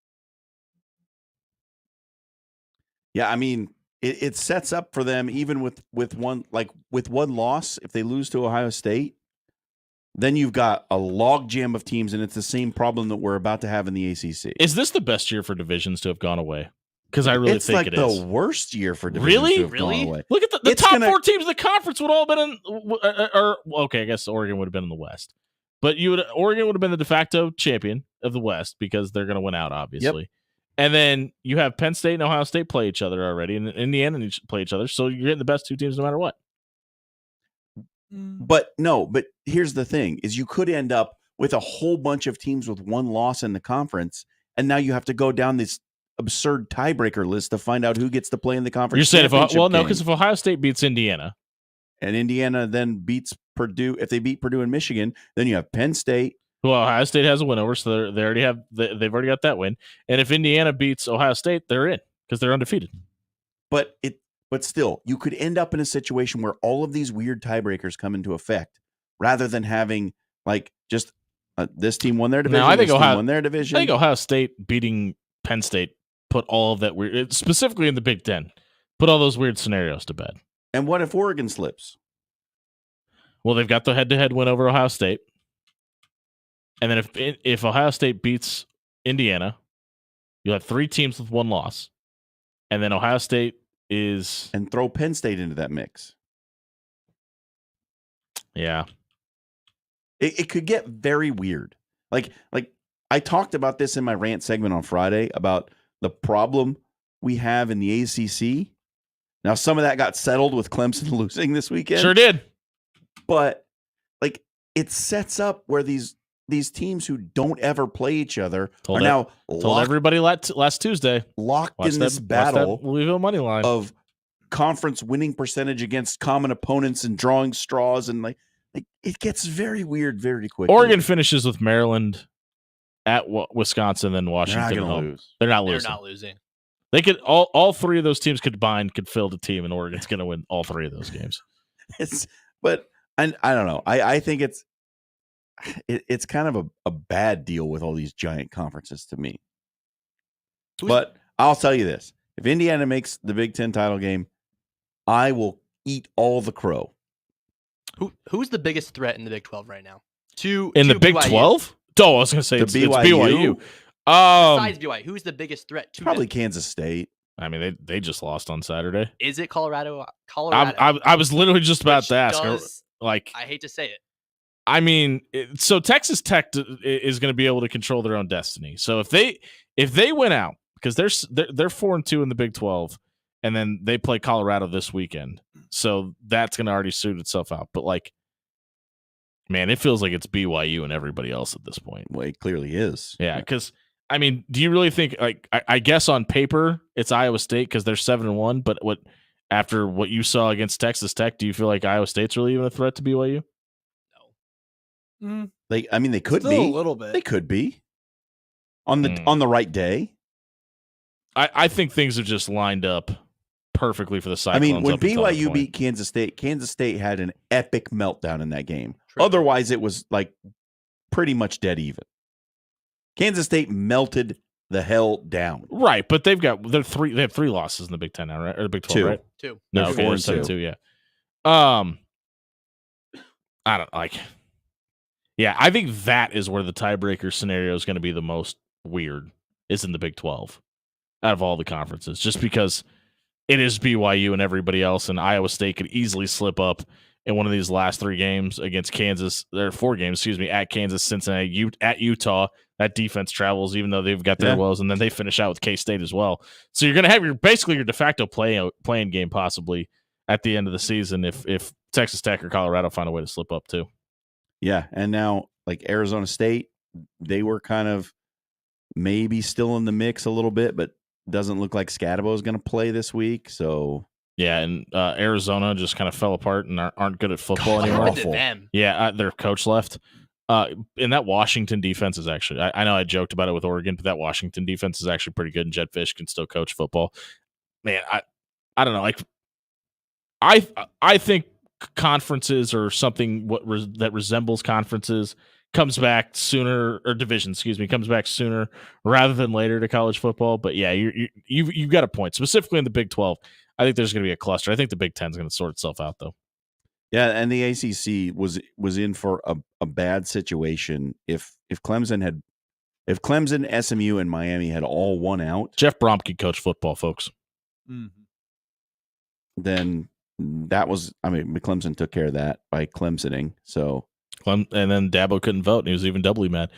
Yeah, I mean, it sets up for them even with one loss. If they lose to Ohio State, then you've got a log jam of teams, and it's the same problem that we're about to have in the ACC. Is this the best year for divisions to have gone away? Because I really think it is. It's like the worst year for divisions to have gone away. Look at the top 4 teams in the conference would all been in. Okay, I guess Oregon would have been in the West, but Oregon would have been the de facto champion of the West because they're going to win out, obviously. And then you have Penn State and Ohio State play each other already, and Indiana needs to play each other. So you're getting the best two teams no matter what. But here's the thing: is you could end up with a whole bunch of teams with one loss in the conference, and now you have to go down this absurd tiebreaker list to find out who gets to play in the conference. You're saying championship because if Ohio State beats Indiana, and Indiana then beats Purdue, if they beat Purdue and Michigan, then you have Penn State. Well, Ohio State has a win over, so they've already got that win. And if Indiana beats Ohio State, they're in because they're undefeated. But still, you could end up in a situation where all of these weird tiebreakers come into effect, rather than having like just this team won their division. Now, I think this Ohio team won their division. I think Ohio State beating Penn State put all of that weird, specifically in the Big Ten, put all those weird scenarios to bed. And what if Oregon slips? Well, they've got the head-to-head win over Ohio State. And then if Ohio State beats Indiana, you'll have 3 teams with 1 loss. And then Ohio State is... And throw Penn State into that mix. Yeah. It could get very weird. Like I talked about this in my rant segment on Friday about the problem we have in the ACC. Now, some of that got settled with Clemson losing this weekend. Sure did. But like it sets up where these teams who don't ever play each other told everybody last Tuesday locked in this battle Louisville money line of conference winning percentage against common opponents and drawing straws, and like it gets very weird very quickly. Oregon finishes with Maryland at Wisconsin, then Washington. They're not going to lose. They're not losing. They could all 3 of those teams combined could field a team, and Oregon's going to win all 3 of those games. But I don't know. I think it's kind of a bad deal with all these giant conferences to me. But I'll tell you this: if Indiana makes the Big Ten title game, I will eat all the crow. Who's the biggest threat in the Big 12 right now? In the Big 12? Oh, I was going to say it's BYU. Besides BYU, who's the biggest threat to probably them? Kansas State. I mean, they just lost on Saturday. Is it Colorado? I was literally just about to ask. I hate to say it. I mean, so Texas Tech is going to be able to control their own destiny. So if they win out, because they're 4-2 in the Big 12, and then they play Colorado this weekend, so that's going to already suit itself out. But like, man, it feels like it's BYU and everybody else at this point. Well, it clearly is. Yeah, because I mean, do you really think like I guess on paper it's Iowa State because they're 7-1, but after what you saw against Texas Tech, do you feel like Iowa State's really even a threat to BYU? They could Still be a little bit. They could be on the right day. I think things are just lined up perfectly for the Cyclones. I mean, when BYU beat Kansas State had an epic meltdown in that game. True. Otherwise, it was like pretty much dead even. Kansas State melted the hell down. Right, but they have 3 losses in the Big 10 now, right? Or the Big 12, 2. right? 2. No, They're 4-2, yeah. I don't like. Yeah, I think that is where the tiebreaker scenario is going to be the most weird. Is in the Big 12 out of all the conferences, just because it is BYU and everybody else, and Iowa State could easily slip up in one of these last 3 games against Kansas. There are 4 games, at Kansas, Cincinnati, at Utah. That defense travels, even though they've got their woes, and then they finish out with K-State as well. So you're going to have your de facto playing game possibly at the end of the season if Texas Tech or Colorado find a way to slip up too. Yeah, and now like Arizona State, they were kind of maybe still in the mix a little bit, but doesn't look like Scadabo is going to play this week. So yeah, and Arizona just kind of fell apart and aren't good at football anymore. Them. Yeah, their coach left. And that Washington defense is actually, I know I joked about it with Oregon, but that Washington defense is actually pretty good, and Jed Fish can still coach football. Man, I don't know. Like, I think conferences or something that resembles conferences comes back sooner, or division, comes back sooner rather than later to college football. But yeah, you've got a point. Specifically in the Big 12, I think there's going to be a cluster. I think the Big 10 is going to sort itself out, though. Yeah, and the ACC was in for a bad situation if Clemson, SMU, and Miami had all won out. Jeff Brom could coach football, folks. Mm-hmm. Then that was, Clemson took care of that by Clemsoning. So, and then Dabo couldn't vote, and he was even doubly mad.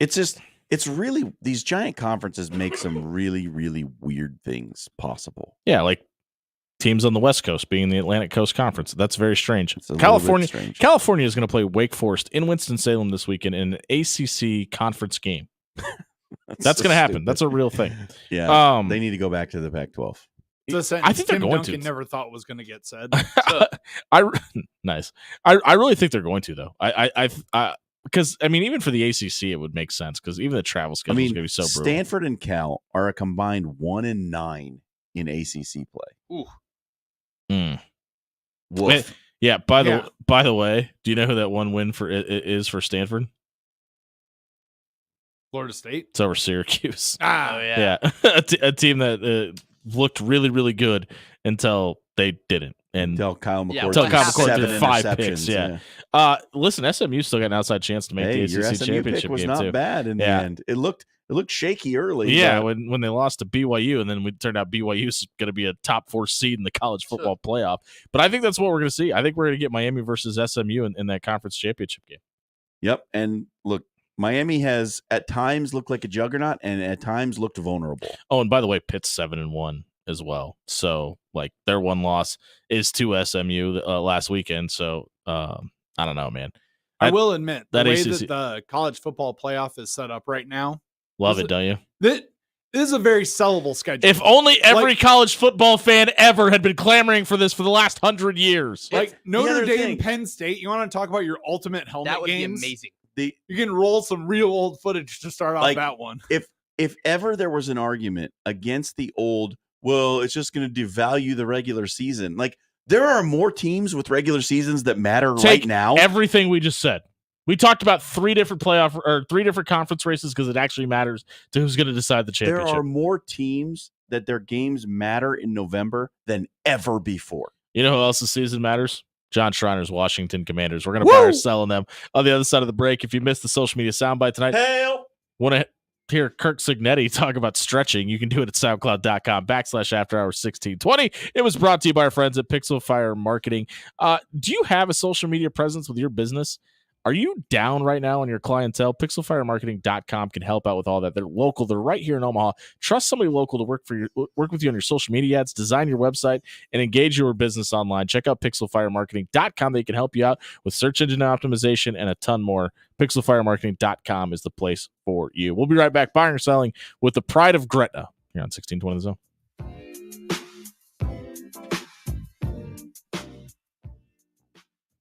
It's just It's really these giant conferences make some really, really weird things possible. Yeah, like teams on the West Coast being the Atlantic Coast Conference. That's very strange. It's a little bit strange. California is going to play Wake Forest in Winston-Salem this weekend in an ACC conference game. That's so going to happen. stupid. That's a real thing. Yeah, they need to go back to the Pac-12. It's a sentence I think they're Tim going Duncan to. never thought was going to get said. Nice. I really think they're going to though. Because I mean, even for the ACC, it would make sense because even the travel schedule is going to be so brutal. Stanford and Cal are a combined 1-9 in ACC play. Ooh. Woof. Yeah. By the way, do you know who that one win for is for Stanford? Florida State. It's over Syracuse. Ah, yeah. a team that looked really, really good until they didn't. And Until Kyle McCord, until Kyle McCord threw 5 picks. Yeah. Listen, SMU still got an outside chance to make the your ACC SMU championship pick was game not too. bad in the end. It looked shaky early. Yeah, but when they lost to BYU, and then it turned out BYU is going to be a top 4 seed in the college football playoff. But I think that's what we're going to see. I think we're going to get Miami versus SMU in that conference championship game. Yep. And look, Miami has at times looked like a juggernaut and at times looked vulnerable. Oh, and by the way, Pitt's 7-1 as well. So like their one loss is to SMU last weekend. So I don't know, man. I will admit the way ACC that the college football playoff is set up right now. Love it, don't you? This is a very sellable schedule. If only every college football fan ever had been clamoring for this for the last 100 years. Like Notre Dame, Penn State, you want to talk about your ultimate helmet That would games? be amazing. You can roll some real old footage to start off that one. If ever there was an argument against the old, well, it's just going to devalue the regular season. Like there are more teams with regular seasons that matter right now. Everything we just said. We talked about 3 different playoff or 3 different conference races because it actually matters to who's going to decide the championship. There are more teams that their games matter in November than ever before. You know who else's season matters? John Schreiner's Washington Commanders. We're going to buy or sell on them on the other side of the break. If you missed the social media soundbite tonight, want to hear Kirk Signetti talk about stretching, you can do it at soundcloud.com/afterhours1620. It was brought to you by our friends at Pixel Fire Marketing. Do you have a social media presence with your business? Are you down right now on your clientele? Pixelfiremarketing.com can help out with all that. They're local. They're right here in Omaha. Trust somebody local to work with you on your social media ads, design your website, and engage your business online. Check out pixelfiremarketing.com. They can help you out with search engine optimization and a ton more. Pixelfiremarketing.com is the place for you. We'll be right back buying or selling with the pride of Gretna here on 1620 The Zone.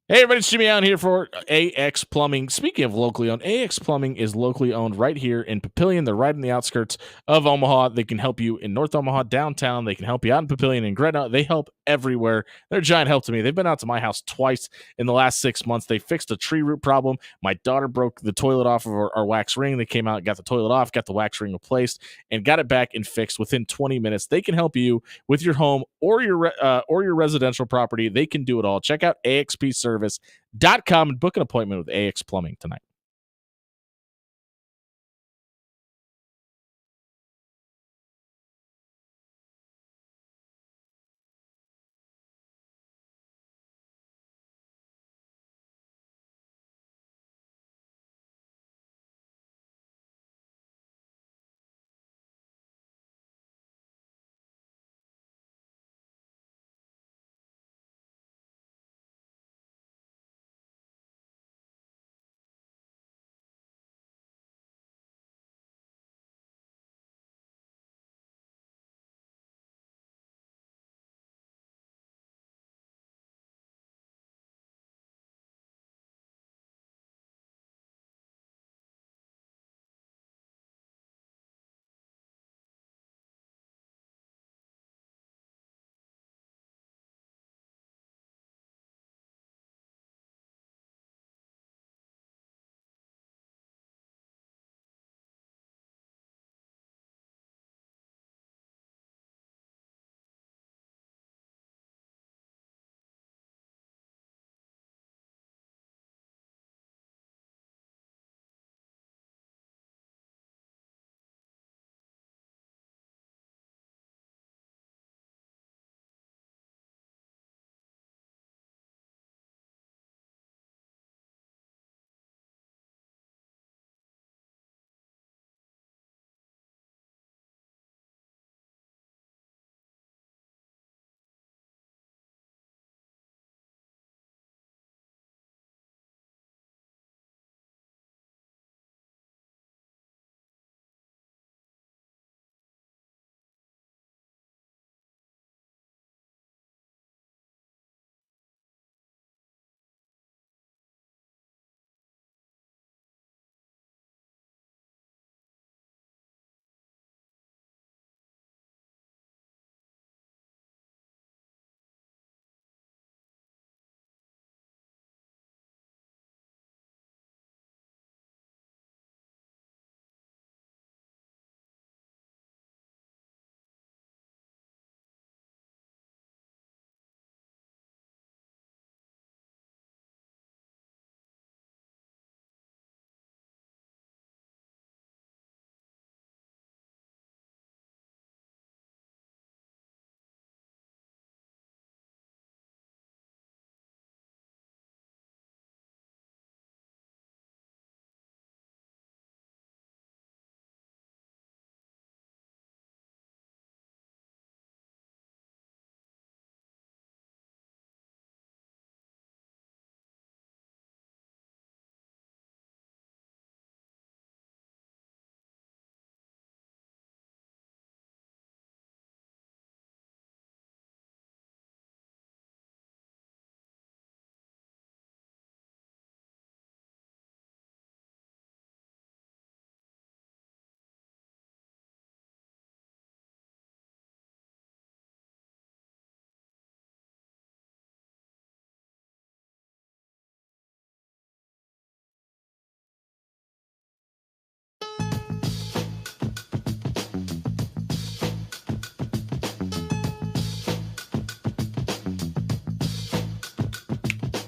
Hey, everybody, it's Jimmy Allen here for AX Plumbing. Speaking of locally owned, AX Plumbing is locally owned right here in Papillion. They're right in the outskirts of Omaha. They can help you in North Omaha, downtown. They can help you out in Papillion and Gretna. They help everywhere. They're a giant help to me. They've been out to my house twice in the last 6 months. They fixed a tree root problem. My daughter broke the toilet off of our wax ring. They came out, got the toilet off, got the wax ring replaced, and got it back and fixed within 20 minutes. They can help you with your home or your residential property. They can do it all. Check out axpservice.com and book an appointment with AX Plumbing tonight.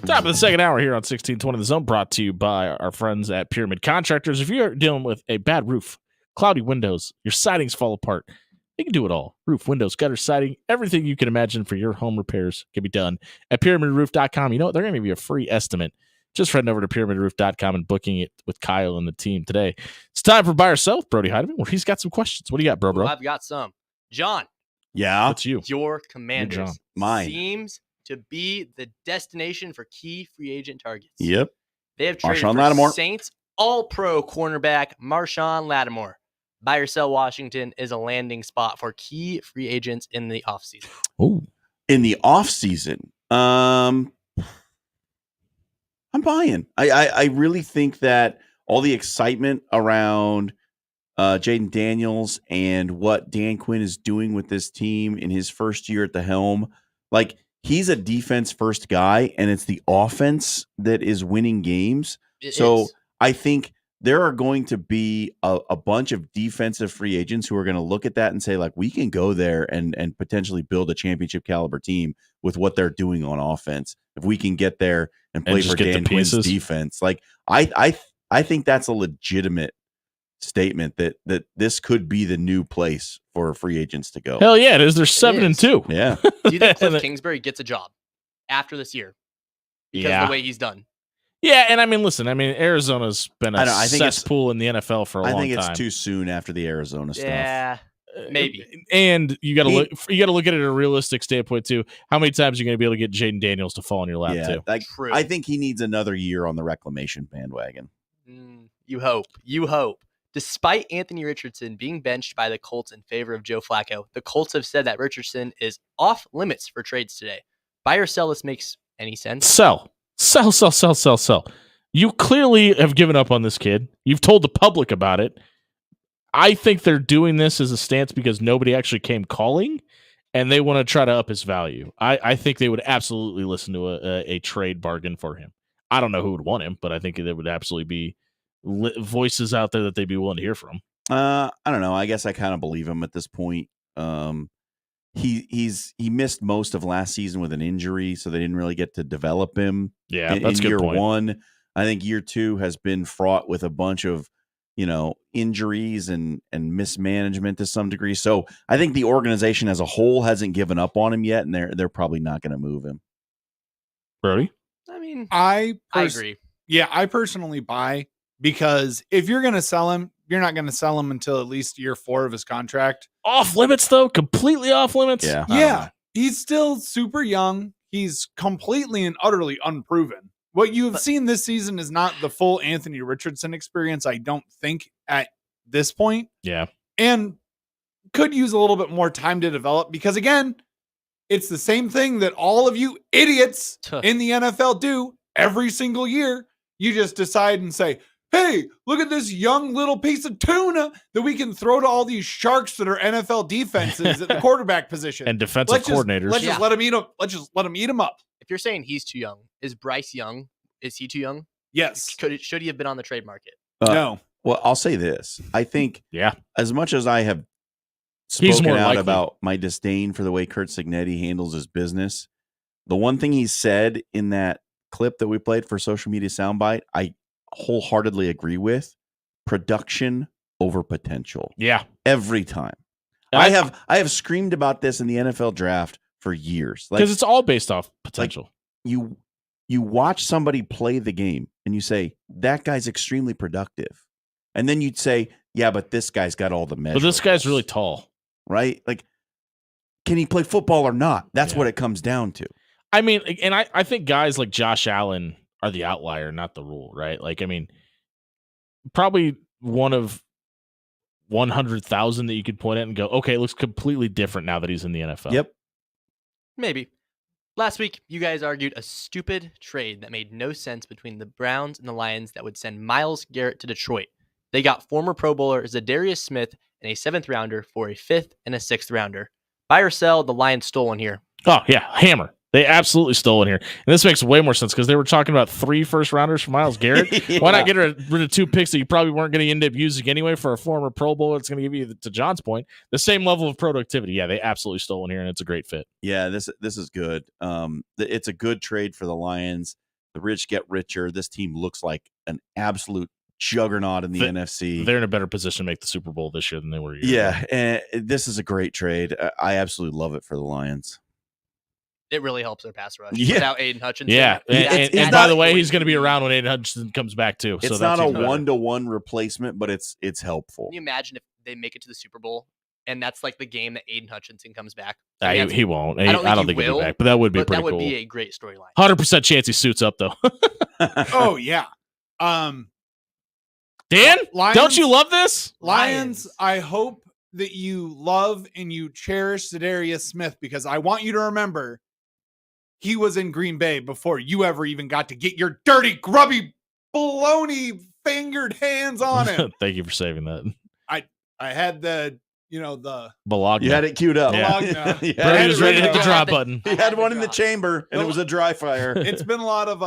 Top of the second hour here on 1620 The Zone, brought to you by our friends at Pyramid Contractors. If you're dealing with a bad roof, cloudy windows, your sidings fall apart, they can do it all. Roof, windows, gutter, siding, everything you can imagine for your home repairs can be done at pyramidroof.com. You know what? They're going to give you a free estimate. Just heading over to pyramidroof.com and booking it with Kyle and the team today. It's time for Buy or Sell with Brody Heidemann, where he's got some questions. What do you got, bro? I've got some. John. Yeah. What's you? Your Commanders Mine. seems to be the destination for key free agent targets. Yep. They have traded Marshawn for Lattimore. Saints All-Pro cornerback Marshawn Lattimore. Buy or Sell Washington is a landing spot for key free agents in the offseason. Oh, In the offseason, I'm buying. I really think that all the excitement around Jaden Daniels and what Dan Quinn is doing with this team in his first year at the helm, like he's a defense first guy, and it's the offense that is winning games. So I think there are going to be a bunch of defensive free agents who are going to look at that and say, like, we can go there and potentially build a championship caliber team with what they're doing on offense. If we can get there and play for Dan Quinn's defense, like I think that's a legitimate statement that this could be the new place for free agents to go. Hell yeah, it is. They're 7-2. Yeah. Do you think Cliff Kingsbury gets a job after this year? Because of the way he's done. Yeah, and I mean, listen, Arizona's been a cesspool in the NFL for a long time. I think it's too soon after the Arizona stuff. Yeah, maybe. And you got to look at it at a realistic standpoint too. How many times are you going to be able to get Jaden Daniels to fall in your lap too? True. I think he needs another year on the reclamation bandwagon. You hope. Despite Anthony Richardson being benched by the Colts in favor of Joe Flacco, the Colts have said that Richardson is off limits for trades today. Buy or sell this makes any sense? Sell. You clearly have given up on this kid. You've told the public about it. I think they're doing this as a stance because nobody actually came calling, and they want to try to up his value. I think they would absolutely listen to a trade bargain for him. I don't know who would want him, but I think there would absolutely be voices out there that they'd be willing to hear from. I don't know. I guess I kind of believe him at this point. He missed most of last season with an injury, so they didn't really get to develop him. Yeah, in that's a good year point. one. I think year two has been fraught with a bunch of injuries and mismanagement to some degree. So I think the organization as a whole hasn't given up on him yet, and they're probably not going to move him. Brody? I mean, I agree. Yeah, I personally buy, because if you're going to sell him, you're not going to sell him until at least year 4 of his contract. Off limits, though? Completely off limits? Yeah. He's still super young. He's completely and utterly unproven. What you've seen this season is not the full Anthony Richardson experience, I don't think, at this point. Yeah. And could use a little bit more time to develop, because, again, it's the same thing that all of you idiots in the NFL do every single year. You just decide and say, hey, look at this young little piece of tuna that we can throw to all these sharks that are NFL defenses at the quarterback position and defensive coordinators. Let's just let them eat them. Let's just let them eat them up. If you're saying he's too young, is Bryce young? Is he too young? Yes. Should he have been on the trade market? No. Well, I'll say this. I think as much as I have He's spoken more out likely. about my disdain for the way Kurt Cignetti handles his business, the one thing he said in that clip that we played for Social Media Soundbite, I wholeheartedly agree with: production over potential. Yeah. Every time. I have screamed about this in the NFL draft for years. Because it's all based off potential. Like you watch somebody play the game and you say, that guy's extremely productive. And then you'd say, yeah, but this guy's got all the measures. But this guy's really tall. Right? Like, can he play football or not? That's what it comes down to. I mean, and I think guys like Josh Allen are the outlier, not the rule, right? Like, I mean, probably one of 100,000 that you could point at and go, okay, it looks completely different now that he's in the NFL. Yep. Maybe. Last week, you guys argued a stupid trade that made no sense between the Browns and the Lions that would send Myles Garrett to Detroit. They got former Pro Bowler Zadarius Smith and a 7th rounder for a 5th and a 6th rounder. Buy or sell, the Lions stole one here. Oh, yeah, hammer. They absolutely stole in here. And this makes way more sense because they were talking about 3 first-rounders for Myles Garrett. Yeah. Why not get rid of 2 picks that you probably weren't going to end up using anyway for a former Pro Bowler? It's going to give you, to John's point, the same level of productivity. Yeah, they absolutely stole in here, and it's a great fit. Yeah, this is good. It's a good trade for the Lions. The rich get richer. This team looks like an absolute juggernaut in the NFC. They're in a better position to make the Super Bowl this year than they were. Yeah, and this is a great trade. I absolutely love it for the Lions. It really helps their pass rush Yeah. without Aiden Hutchinson. Yeah, and by the way, he's going to be around when Aiden Hutchinson comes back too. It's so not that's a even better. 1-to-1 replacement, but it's helpful. Can you imagine if they make it to the Super Bowl and that's like the game that Aiden Hutchinson comes back? He won't. I don't think he he'll will, be back, but that would be but pretty that would cool. be a great storyline. 100% chance he suits up though. Oh yeah. Dan, Lions, don't you love this? Lions, I hope that you love and you cherish Zadarius Smith, because I want you to remember he was in Green Bay before you ever even got to get your dirty, grubby, baloney fingered hands on him. Thank you for saving that. I had the Bologna. You had it queued up. Yeah. Brody was ready to hit the drop button. He had one in the chamber, and it was a dry fire. It's been a lot of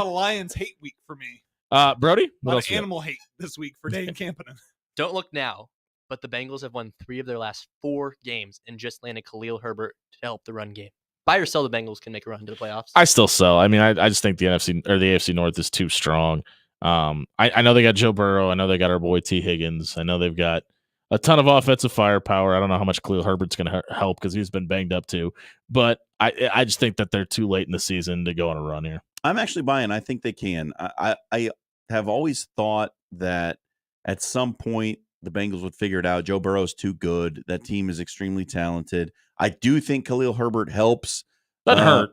Lions hate week for me. Brody, A what lot else of you got? animal hate this week for Dave Campanen. Don't look now, but the Bengals have won 3 of their last 4 games and just landed Khalil Herbert to help the run game. Buy or sell, the Bengals can make a run to the playoffs. I still sell. I mean, I just think the NFC or the AFC North is too strong. I know they got Joe Burrow. I know they got our boy T. Higgins. I know they've got a ton of offensive firepower. I don't know how much Khalil Herbert's going to help because he's been banged up too. But I just think that they're too late in the season to go on a run here. I'm actually buying. I think they can. I have always thought that at some point the Bengals would figure it out. Joe Burrow's too good. That team is extremely talented. I do think Khalil Herbert helps. Doesn't hurt.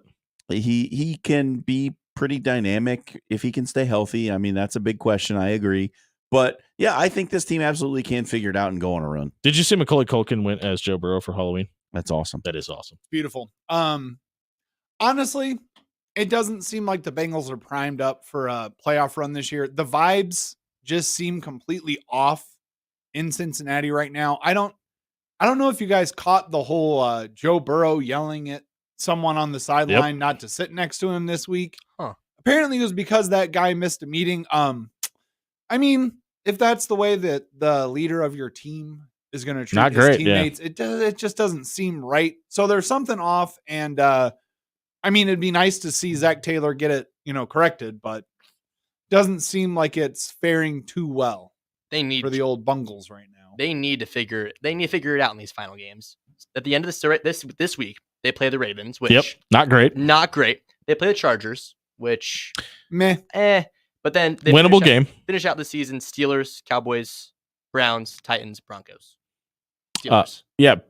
He can be pretty dynamic if he can stay healthy. I mean, that's a big question. I agree. But yeah, I think this team absolutely can figure it out and go on a run. Did you see Macaulay Culkin went as Joe Burrow for Halloween? That's awesome. That is awesome. Beautiful. Honestly, it doesn't seem like the Bengals are primed up for a playoff run this year. The vibes just seem completely off in Cincinnati right now. I don't know if you guys caught the whole Joe Burrow yelling at someone on the sideline not to sit next to him this week. Huh. Apparently it was because that guy missed a meeting. I mean, if that's the way that the leader of your team is going to treat his teammates, it just doesn't seem right. So there's something off. And I mean, it'd be nice to see Zach Taylor get it, corrected, but doesn't seem like it's faring too well. They need for the old Bungles right now. They need to figure it out in these final games. At the end of this week, they play the Ravens, which not great. They play the Chargers, which meh. But then they winnable game. Finish out the season: Steelers, Cowboys, Browns, Titans, Broncos. Steelers.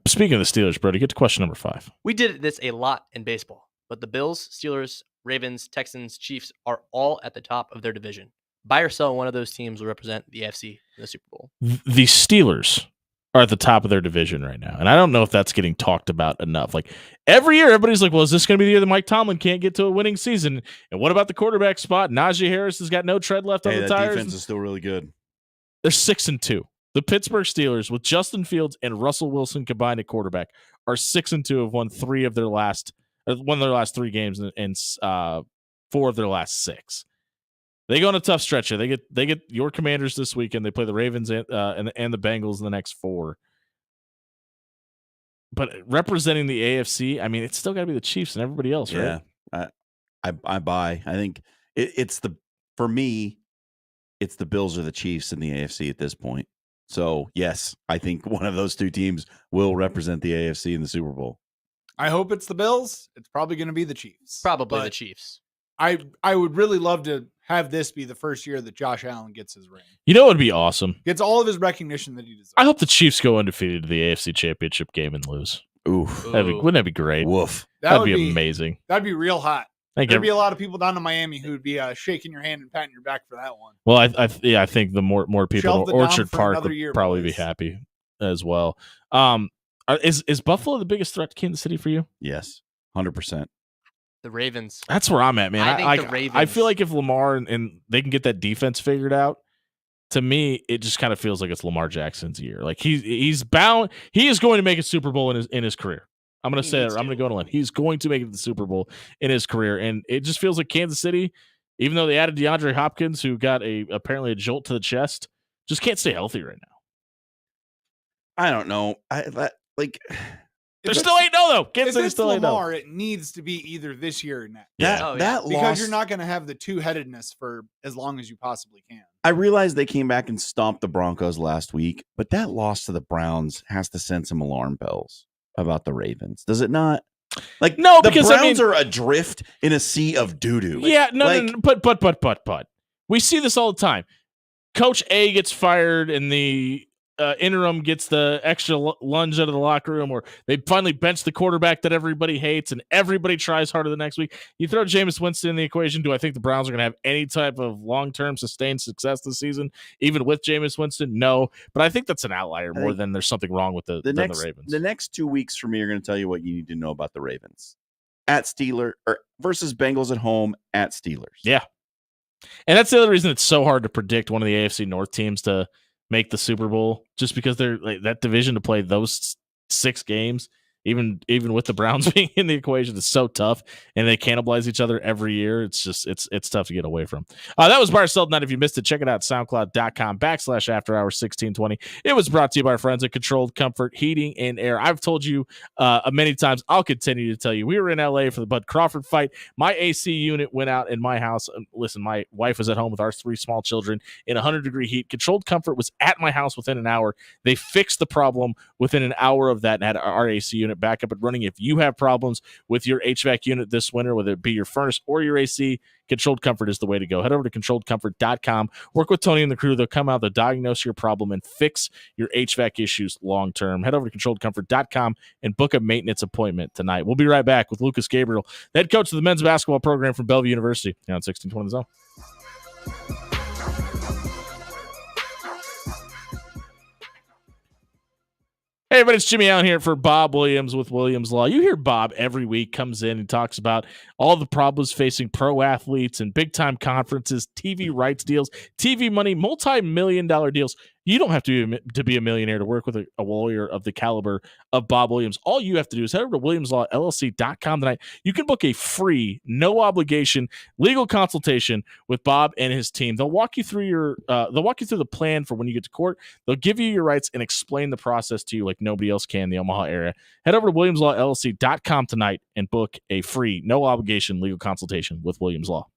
Speaking of the Steelers, Brody, get to question number 5. We did this a lot in baseball, but the Bills, Steelers, Ravens, Texans, Chiefs are all at the top of their division. Buy or sell, one of those teams will represent the AFC in the Super Bowl. The Steelers are at the top of their division right now, and I don't know if that's getting talked about enough. Like every year, everybody's like, "Well, is this going to be the year that Mike Tomlin can't get to a winning season?" And what about the quarterback spot? Najee Harris has got no tread left on the that tires. Defense is still really good. They're 6-2. The Pittsburgh Steelers, with Justin Fields and Russell Wilson combined at quarterback, are 6-2. Have won 3 of their last 3 games and 4 of their last 6. They go on a tough stretch here. They get your Commanders this weekend. They play the Ravens and the Bengals in the next 4. But representing the AFC, I mean, it's still got to be the Chiefs and everybody else, right? Yeah, I buy. I think for me, it's the Bills or the Chiefs in the AFC at this point. So yes, I think one of those 2 teams will represent the AFC in the Super Bowl. I hope it's the Bills. It's probably going to be the Chiefs. Probably the Chiefs. I would really love to have this be the first year that Josh Allen gets his ring. You know what would be awesome? Gets all of his recognition that he deserves. I hope the Chiefs go undefeated to the AFC Championship game and lose. Oof. Wouldn't that be great? Woof. That'd be amazing. That'd be real hot. There'd be a lot of people down in Miami who would be shaking your hand and patting your back for that one. Well, I think the more people at Orchard Park would probably be boys. happy as well. Is Buffalo the biggest threat to Kansas City for you? Yes, 100%. The Ravens. That's where I'm at, man. I think the Ravens. I feel like if Lamar and they can get that defense figured out, to me, it just kind of feels like it's Lamar Jackson's year. Like he's bound. He is going to make a Super Bowl in his career. I'm going to say it. I'm going to go on a limb. He's going to make it to the Super Bowl in his career, and it just feels like Kansas City, even though they added DeAndre Hopkins, who got apparently a jolt to the chest, just can't stay healthy right now. I don't know. They're still 8-0 though. Kansas If City's it's still 8-0. Lamar, it needs to be either this year or next. Yeah. That Because loss, you're not going to have the two-headedness for as long as you possibly can. I realize they came back and stomped the Broncos last week, but that loss to the Browns has to send some alarm bells about the Ravens. Does it not? Like, No, the because, Browns are adrift in a sea of doo-doo. Yeah, no. But we see this all the time. Coach A gets fired and the interim gets the extra lunge out of the locker room, or they finally bench the quarterback that everybody hates and everybody tries harder the next week. You throw Jameis Winston in the equation. Do I think the Browns are going to have any type of long-term sustained success this season, even with Jameis Winston? No, but I think that's an outlier more than there's something wrong with the Ravens. The next 2 weeks for me are going to tell you what you need to know about the Ravens. At Steelers or versus Bengals at home at Steelers. Yeah. And that's the other reason it's so hard to predict one of the AFC North teams to make the Super Bowl, just because they're like that division to play those 6 games, even with the Browns being in the equation, is so tough, and they cannibalize each other every year. It's just it's tough to get away from. That was Bar Night. If you missed it, check it out, SoundCloud.com/afterhours1620. It was brought to you by our friends at Controlled Comfort Heating and Air. I've told you many times, I'll continue to tell you, we were in LA for the Bud Crawford fight. My AC unit went out in my house. Listen, my wife was at home with our 3 small children in 100-degree heat. Controlled Comfort was at my house within an hour. They fixed the problem within an hour of that and had our AC unit back up and running. If you have problems with your HVAC unit this winter, whether it be your furnace or your AC, Controlled Comfort is the way to go. Head over to controlledcomfort.com. Work with Tony and the crew. They'll come out, they'll diagnose your problem, and fix your HVAC issues long term. Head over to controlledcomfort.com and book a maintenance appointment tonight. We'll be right back with Lucas Gabriel, the head coach of the men's basketball program from Bellevue University, here on 1620 Zone. Hey, everybody, it's Jimmy Allen here for Bob Williams with Williams Law. You hear Bob every week, comes in and talks about all the problems facing pro athletes and big-time conferences, TV rights deals, TV money, multi-million-dollar deals. You don't have to be a millionaire to work with a lawyer of the caliber of Bob Williams. All you have to do is head over to WilliamsLawLLC.com tonight. You can book a free, no-obligation legal consultation with Bob and his team. They'll walk you through the plan for when you get to court. They'll give you your rights and explain the process to you like nobody else can in the Omaha area. Head over to WilliamsLawLLC.com tonight and book a free, no-obligation legal consultation with Williams Law.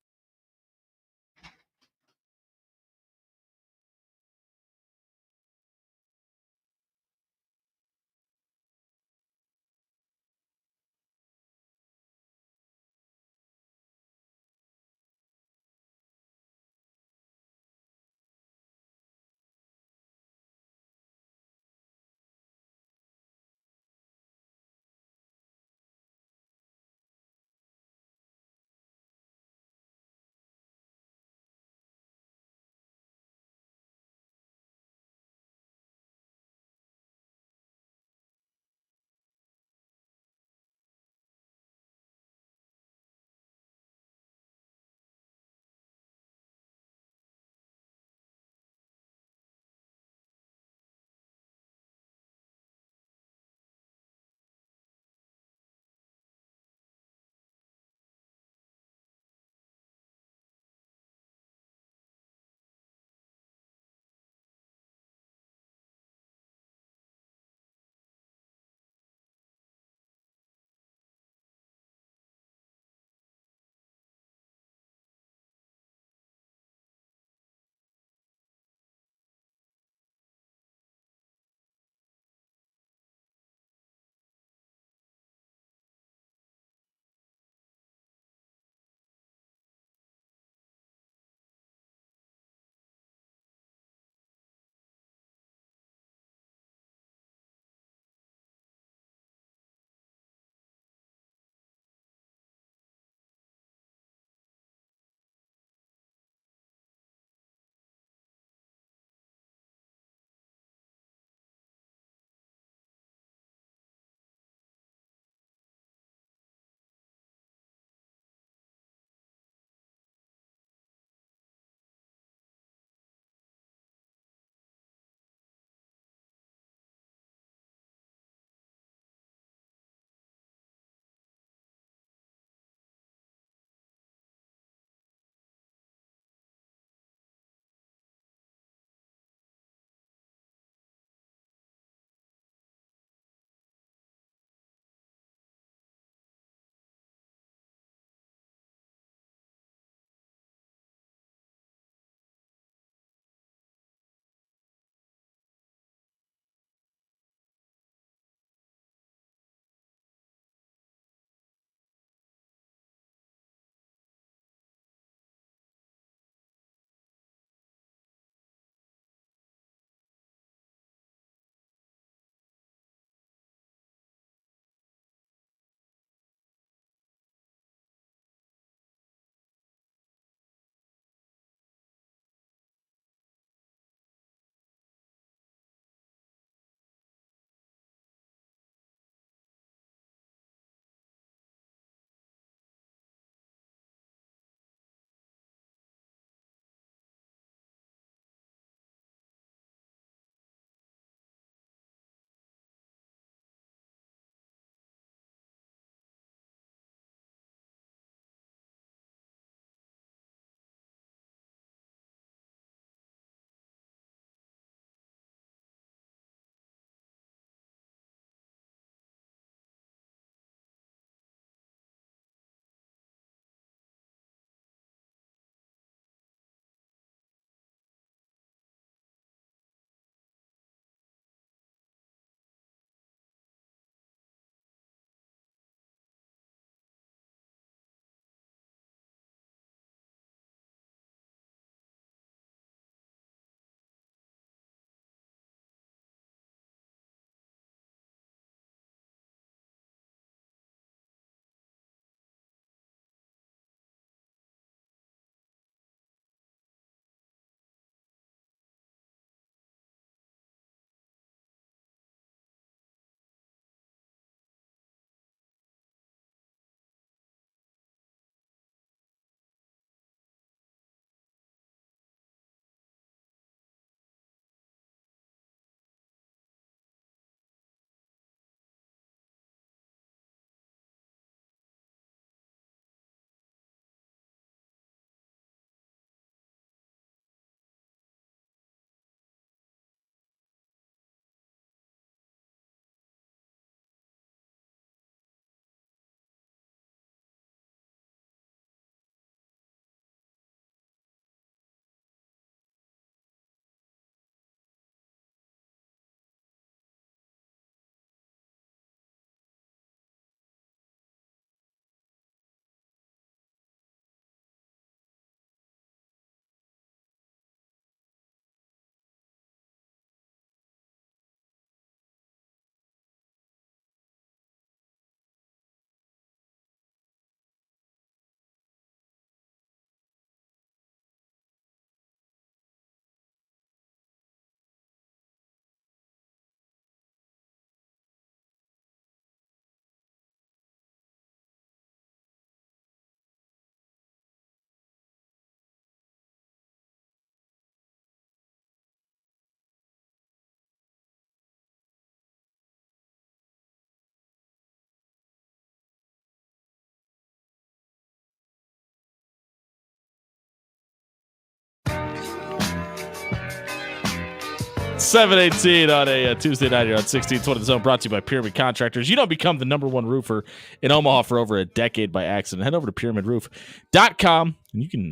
7:18 on a Tuesday night here on 1620 The Zone, brought to you by Pyramid Contractors. You don't become the #1 roofer in Omaha for over a decade by accident. Head over to pyramidroof.com and you can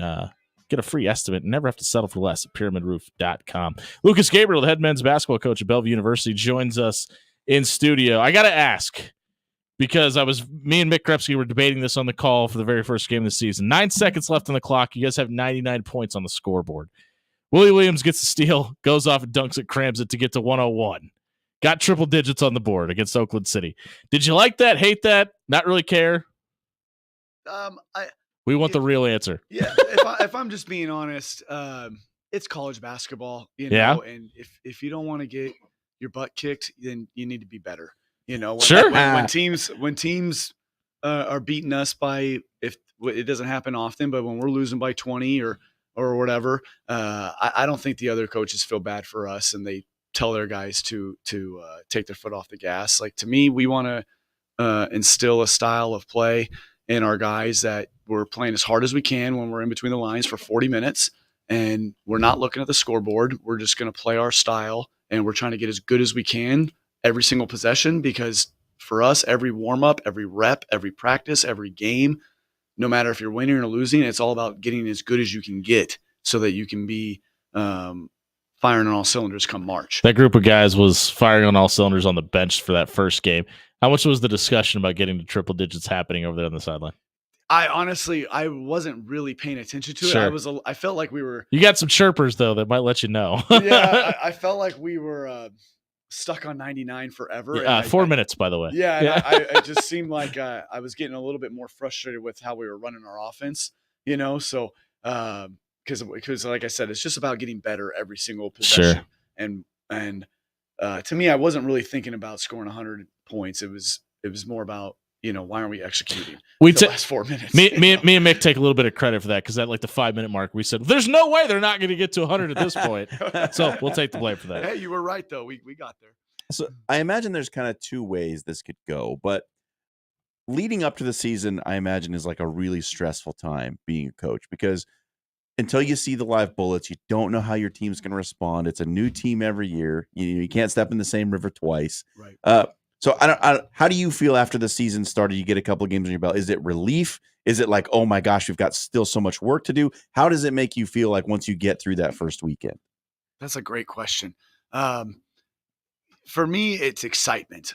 get a free estimate and never have to settle for less at pyramidroof.com. Lucas Gabriel, the head men's basketball coach at Bellevue University, joins us in studio. I got to ask, because me and Mick Krepsky were debating this on the call for the very first game of the season. 9 seconds left on the clock. You guys have 99 points on the scoreboard. Willie Williams gets a steal, goes off and dunks it, crams it to get to 101. Got triple digits on the board against Oakland City. Did you like that? Hate that? Not really care? We want the real answer. Yeah, if I'm just being honest, it's college basketball, and if you don't want to get your butt kicked, then you need to be better. Sure. When teams are beating us by, if it doesn't happen often, but when we're losing by 20 or whatever, I don't think the other coaches feel bad for us and they tell their guys to take their foot off the gas. Like, to me, we want to instill a style of play in our guys that we're playing as hard as we can when we're in between the lines for 40 minutes, and we're not looking at the scoreboard. We're just going to play our style, and we're trying to get as good as we can every single possession, because for us, every warm-up, every rep, every practice, every game, no matter if you're winning or losing, it's all about getting as good as you can get so that you can be firing on all cylinders come March. That group of guys was firing on all cylinders on the bench for that first game. How much was the discussion about getting to triple digits happening over there on the sideline? I wasn't really paying attention to it. Sure. I felt like we were. You got some chirpers, though, that might let you know. Yeah, I felt like we were stuck on 99 forever. 4 minutes, by the way. Yeah. It just seemed like I was getting a little bit more frustrated with how we were running our offense, so because like I said, it's just about getting better every single possession. Sure. And to me, I wasn't really thinking about scoring 100 points. It was more about, why aren't we executing the last 4 minutes? Me and Mick take a little bit of credit for that, because at like the 5 minute mark, we said, there's no way they're not going to get to 100 at this point. So we'll take the blame for that. Hey, you were right, though. We got there. So I imagine there's kind of two ways this could go, but leading up to the season, I imagine, is like a really stressful time being a coach, because until you see the live bullets, you don't know how your team's going to respond. It's a new team every year. You can't step in the same river twice. Right. So how do you feel after the season started? You get a couple of games on your belt. Is it relief? Is it like, oh my gosh, we've got still so much work to do? How does it make you feel like once you get through that first weekend? That's a great question. For me, it's excitement.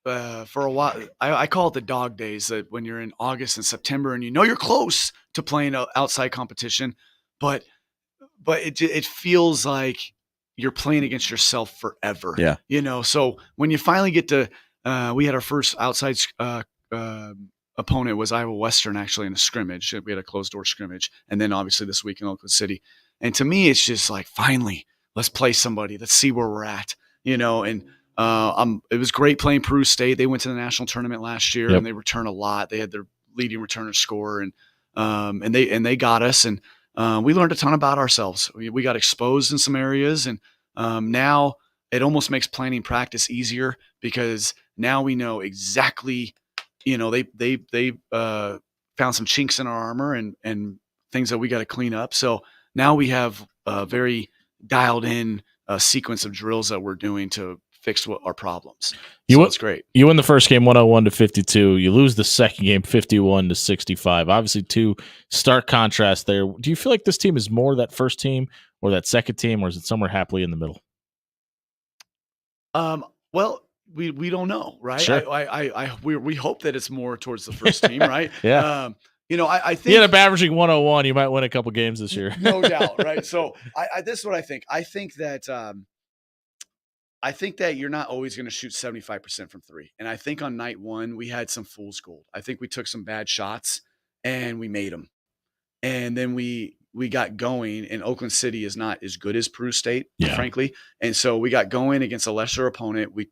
For a while, I call it the dog days, that when you're in August and September and you're close to playing outside competition, but it feels like you're playing against yourself forever. Yeah. So when you finally get to, we had our first outside opponent was Iowa Western, actually, in a scrimmage. We had a closed door scrimmage, and then obviously this week in Oakland City. And to me, it's just like, finally, let's play somebody. Let's see where we're at. And it was great playing Peru State. They went to the national tournament last year, Yep. and they return a lot. They had their leading returner score, and they got us, and we learned a ton about ourselves. We got exposed in some areas, and now it almost makes planning practice easier, because now we know exactly, they found some chinks in our armor and things that we got to clean up. So now we have a very dialed in sequence of drills that we're doing to fix our problems. It's great. You win the first game 101-52. You lose the second game 51-65. Obviously, two stark contrasts there. Do you feel like this team is more that first team or that second team, or is it somewhere happily in the middle? Well, we don't know, right? Sure. We hope that it's more towards the first team, right? Yeah. I think you end up averaging 101. You might win a couple games this year. No doubt, right? So this is what I think. I think that you're not always going to shoot 75% from three. And I think on night one, we had some fool's gold. I think we took some bad shots and we made them. And then we got going, and Oakland City is not as good as Peru State, frankly. And so we got going against a lesser opponent. We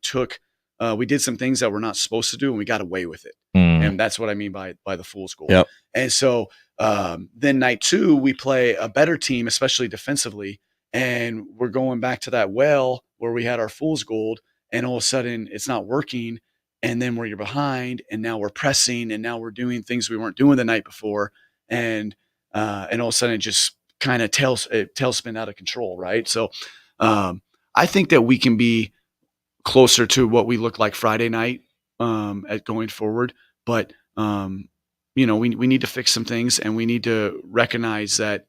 did some things that we're not supposed to do, and we got away with it. And that's what I mean by the fool's gold. Yep. And so then night two, we play a better team, especially defensively. And we're going back to that well where we had our fool's gold, and all of a sudden it's not working. And then you're behind, and now we're pressing, and now we're doing things we weren't doing the night before. And all of a sudden it just kind of tailspin out of control. Right. So I think that we can be closer to what we look like Friday night at going forward. But, we need to fix some things, and we need to recognize that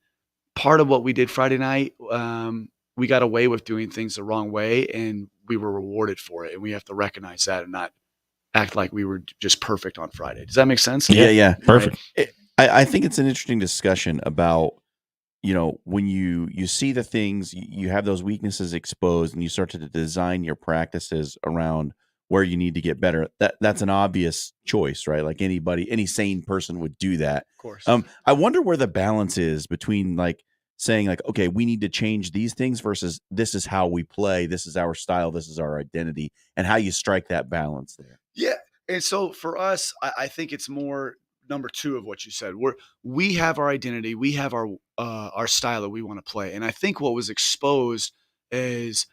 part of what we did Friday night, we got away with doing things the wrong way, and we were rewarded for it. And we have to recognize that and not act like we were just perfect on Friday. Does that make sense? Yeah. Perfect. I think it's an interesting discussion about, when you see the things, you have those weaknesses exposed, and you start to design your practices around where you need to get better. That's an obvious choice, right? Like any sane person would do that. Of course. I wonder where the balance is between like saying like, okay, we need to change these things versus this is how we play, this is our style, this is our identity, and how you strike that balance there. Yeah. And so for us, I think it's more number two of what you said. We have our identity, we have our style that we want to play. And I think what was exposed is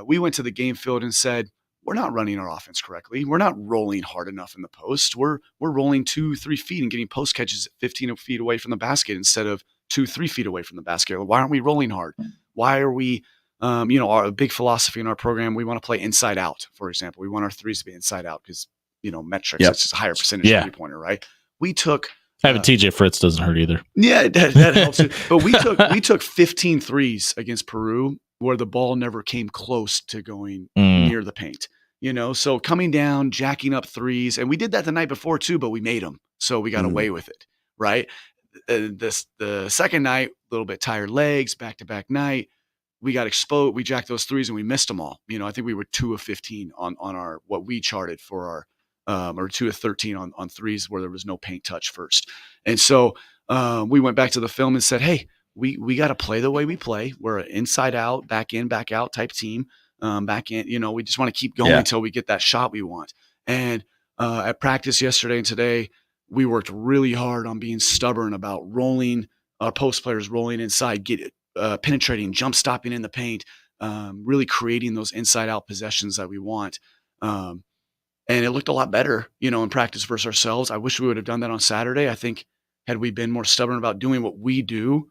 we went to the game field and said, we're not running our offense correctly. We're not rolling hard enough in the post. We're rolling 2-3 feet and getting post catches 15 feet away from the basket instead of 2-3 feet away from the basket. Why aren't we rolling hard? Why are we, our big philosophy in our program, we want to play inside out, for example. We want our threes to be inside out because, metrics, it's just a higher percentage three-pointer, right? We took having TJ Fritz doesn't hurt either. Yeah, that helps. But we took 15 threes against Peru where the ball never came close to going near the paint. So coming down, jacking up threes, and we did that the night before too, but we made them, so we got away with it, right? The second night, a little bit tired legs, back-to-back night, we got exposed. We jacked those threes and we missed them all. I think we were 2 of 15 on our what we charted for our or 2 of 13 on threes where there was no paint touch first. And so we went back to the film and said, hey, we got to play the way we play. We're an inside out, back in, back out type team. Back in, we just want to keep going until we get that shot we want. And at practice yesterday and today, we worked really hard on being stubborn about rolling our post players, rolling inside, penetrating, jump stopping in the paint, really creating those inside out possessions that we want. And it looked a lot better, in practice versus ourselves. I wish we would have done that on Saturday. I think had we been more stubborn about doing what we do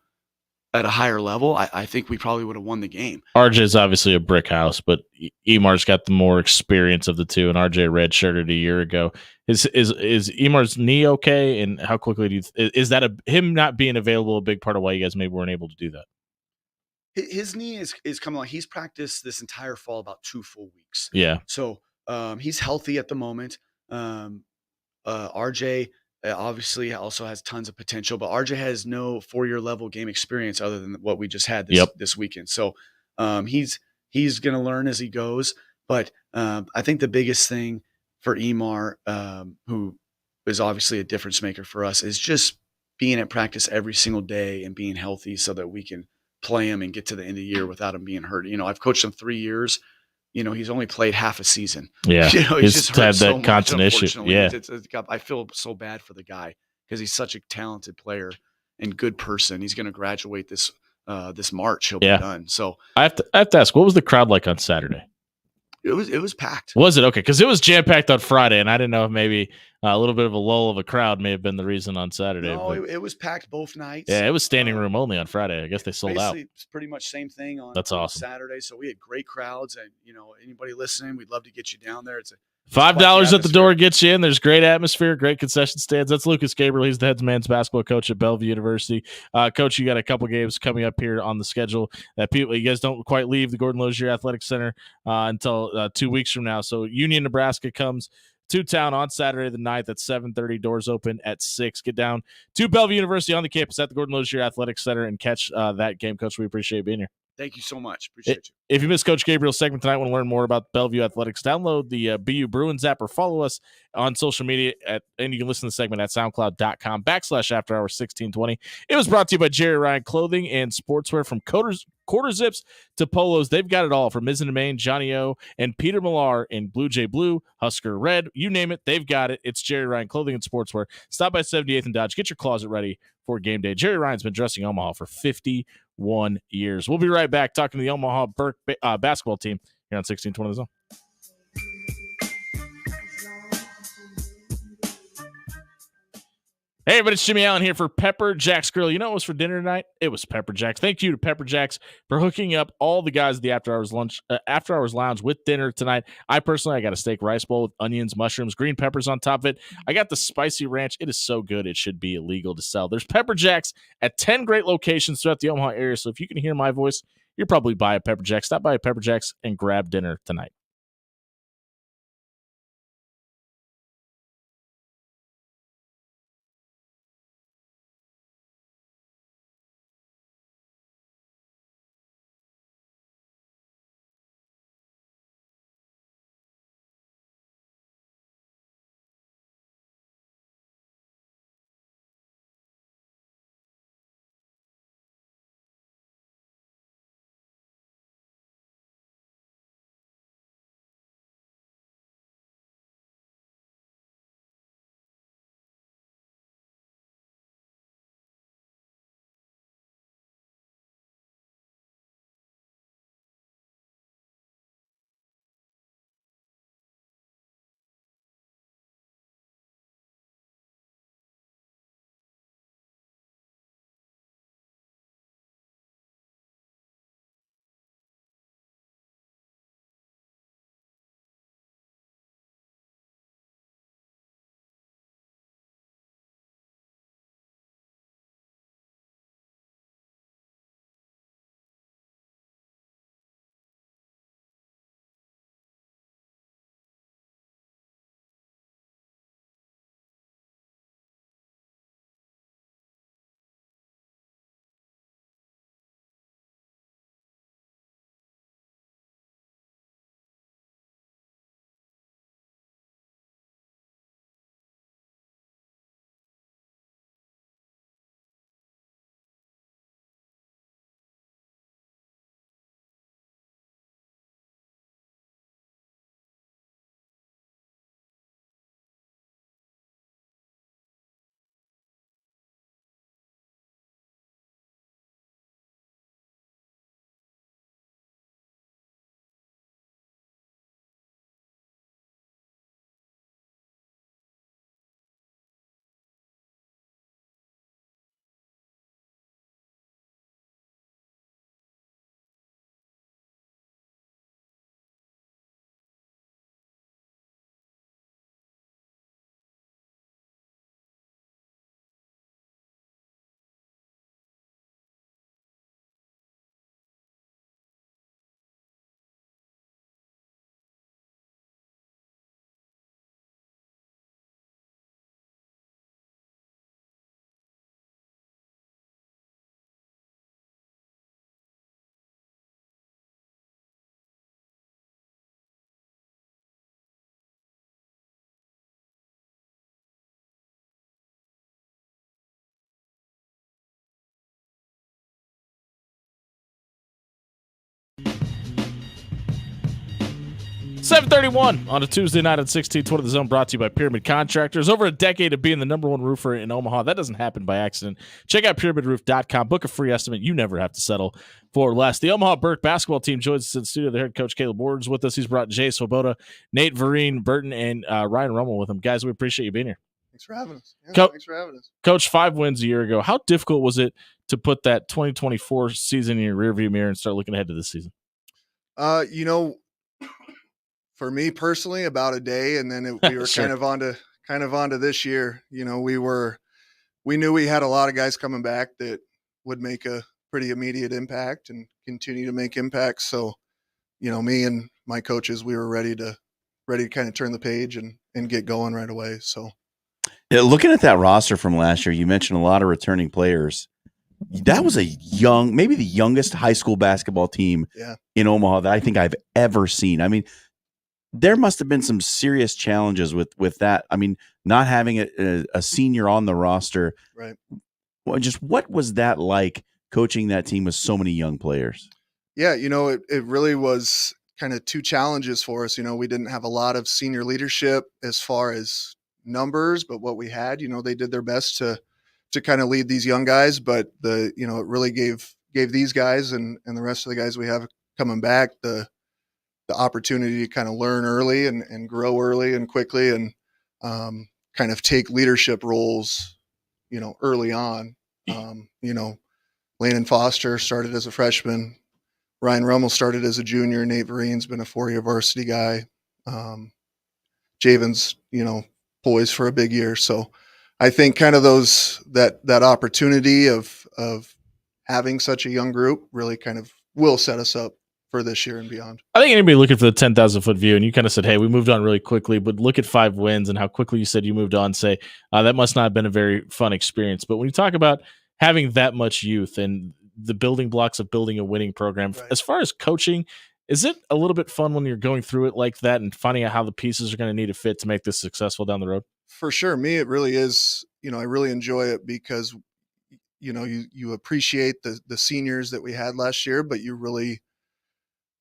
at a higher level, I think we probably would have won the game. RJ is obviously a brick house, but Emar's got the more experience of the two, and RJ redshirted a year ago. Is Emar's knee okay? And how quickly do you is that him not being available a big part of why you guys maybe weren't able to do that? His knee is coming along. He's practiced this entire fall about 2 full weeks. Yeah. So he's healthy at the moment. RJ obviously also has tons of potential, but RJ has no 4-year level game experience other than what we just had this weekend. So he's going to learn as he goes. But I think the biggest thing for Emar, who is obviously a difference maker for us, is just being at practice every single day and being healthy so that we can play him and get to the end of the year without him being hurt. I've coached him 3 years. He's only played half a season. Yeah, he's just had that constant issue. Yeah, I feel so bad for the guy because he's such a talented player and good person. He's going to graduate this March. He'll be done. So I have to ask, what was the crowd like on Saturday? It was packed. Was it? Okay, because it was jam-packed on Friday, and I didn't know if maybe a little bit of a lull of a crowd may have been the reason on Saturday. No, it was packed both nights. Yeah, it was standing room only on Friday. I guess they sold out. It's pretty much same thing on awesome. Saturday. So we had great crowds, and anybody listening, we'd love to get you down there. It's $5 at the door gets you in. There's great atmosphere, great concession stands. That's Lucas Gabriel. He's the head men's basketball coach at Bellevue University. Coach, you got a couple games coming up here on the schedule that you guys don't quite leave the Gordon Lozier Athletic Center until 2 weeks from now. So Union, Nebraska comes to town on Saturday the 9th at 7:30. Doors open at 6. Get down to Bellevue University on the campus at the Gordon Lozier Athletic Center and catch that game. Coach, we appreciate being here. Thank you so much. Appreciate you. If you missed Coach Gabriel's segment tonight, want to learn more about Bellevue Athletics, download the BU Bruins app or follow us on social media and you can listen to the segment at soundcloud.com/afterhours1620. It was brought to you by Jerry Ryan Clothing and Sportswear. From quarter zips to polos, they've got it all. From Mizzen and Maine, Johnny O, and Peter Millar in Blue Jay Blue, Husker Red, you name it, they've got it. It's Jerry Ryan Clothing and Sportswear. Stop by 78th and Dodge. Get your closet ready for game day. Jerry Ryan's been dressing Omaha for 51 years. We'll be right back talking to the Omaha Burke basketball team here on 1620 The Zone. Hey, but it's Jimmy Allen here for Pepper Jack's Grill. You know what was for dinner tonight? It was Pepper Jack's. Thank you to Pepper Jack's for hooking up all the guys at the After Hours Lounge with dinner tonight. I got a steak rice bowl with onions, mushrooms, green peppers on top of it. I got the spicy ranch. It is so good it should be illegal to sell. There's Pepper Jack's at 10 great locations throughout the Omaha area. So if you can hear my voice, you're probably by a Pepper Jack's. Stop by a Pepper Jack's and grab dinner tonight. $7:31 on a Tuesday night on 1620 The Zone, brought to you by Pyramid Contractors. Over a decade of being the number one roofer in Omaha. That doesn't happen by accident. Check out pyramidroof.com. Book a free estimate. You never have to settle for less. The Omaha Burke basketball team joins us in the studio. The head coach, Caleb Ward's with us. He's brought Jay Swoboda, Nate Vereen, Burton, and Ryan Rummel with him. Guys, we appreciate you being here. Thanks for having us. Thanks for having us. Coach, 5 wins a year ago. How difficult was it to put that 2024 season in your rearview mirror and start looking ahead to this season? For me personally, about a day, and then we were Sure. kind of onto this year. We knew we had a lot of guys coming back that would make a pretty immediate impact and continue to make impacts. So, me and my coaches, we were ready to kind of turn the page and get going right away. So, yeah, looking at that roster from last year, you mentioned a lot of returning players. That was maybe the youngest high school basketball team in Omaha that I think I've ever seen. I mean, there must have been some serious challenges with that. I mean, not having a senior on the roster. Right. Well, just what was that like coaching that team with so many young players? Yeah, it really was kind of 2 challenges for us. We didn't have a lot of senior leadership as far as numbers, but what we had, they did their best to kind of lead these young guys. But it really gave these guys and the rest of the guys we have coming back the opportunity to kind of learn early and grow early and quickly and kind of take leadership roles early on. Landon Foster started as a freshman. Ryan Rummel started as a junior. Nate Verine's been a 4-year varsity guy. Javen's, poised for a big year. So I think kind of that opportunity of having such a young group really kind of will set us up for this year and beyond. I think anybody looking for the 10,000 foot view, and you kind of said, hey, we moved on really quickly, but look at 5 wins and how quickly you said you moved on, say, that must not have been a very fun experience. But when you talk about having that much youth and the building blocks of building a winning program, Right. as far as coaching, is it a little bit fun when you're going through it like that and finding out how the pieces are going to need to fit to make this successful down the road? For sure. Me, it really is, I really enjoy it because, you appreciate the seniors that we had last year, but you really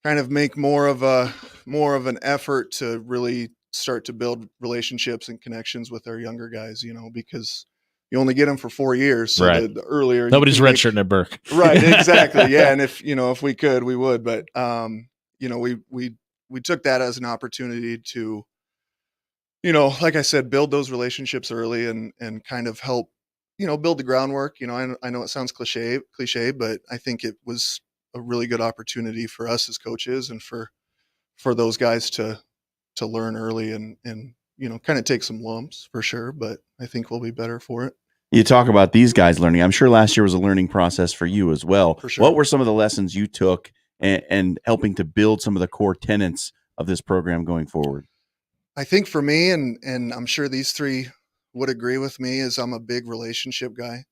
kind of make more of an effort to really start to build relationships and connections with our younger guys, because you only get them for 4 years. So Right. the earlier Nobody's redshirting at Burke. Right. Exactly. Yeah. And if we could, we would, but, we took that as an opportunity to, like I said, build those relationships early and kind of help, build the groundwork. I know it sounds cliche, but I think it was a really good opportunity for us as coaches and for those guys to learn early and kind of take some lumps for sure, but I think we'll be better for it. You talk about these guys learning. I'm sure last year was a learning process for you as well. For sure. What were some of the lessons you took and helping to build some of the core tenets of this program going forward? I think for me, and I'm sure these three would agree with me, is I'm a big relationship guy.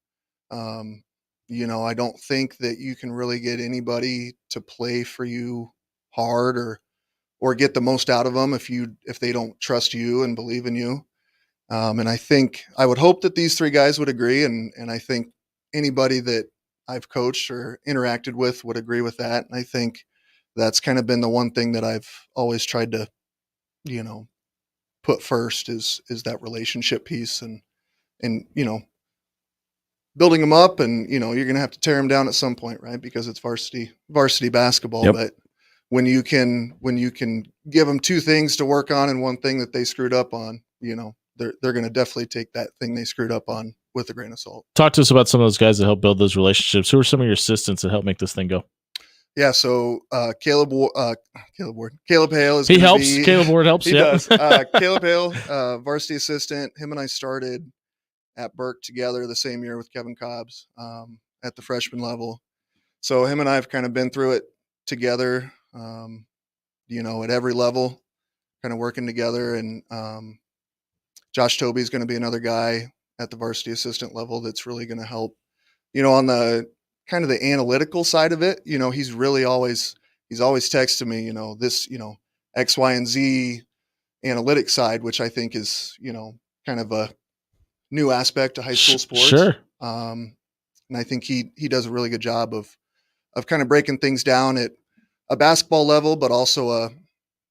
I don't think that you can really get anybody to play for you hard or get the most out of them if they don't trust you and believe in you. And I would hope that these three guys would agree. And I think anybody that I've coached or interacted with would agree with that. And I think that's kind of been the one thing that I've always tried to, put first is that relationship piece and building them up and, you're going to have to tear them down at some point, right? Because it's varsity basketball. Yep. But when you can give them 2 things to work on and one thing that they screwed up on, they're going to definitely take that thing they screwed up on with a grain of salt. Talk to us about some of those guys that help build those relationships. Who are some of your assistants that help make this thing go? Yeah, so Caleb Hale is. He helps. Caleb Ward helps. He Yeah. does. Caleb Hale, varsity assistant. Him and I started at Burke together the same year with Kevin Cobbs at the freshman level. So him and I have kind of been through it together, at every level, kind of working together. And Josh Tobey is going to be another guy at the varsity assistant level that's really going to help, on the kind of the analytical side of it. He's always texting me, this, X, Y, and Z analytics side, which I think is, kind of a new aspect to high school sports. Sure. And I think he does a really good job of kind of breaking things down at a basketball level, but also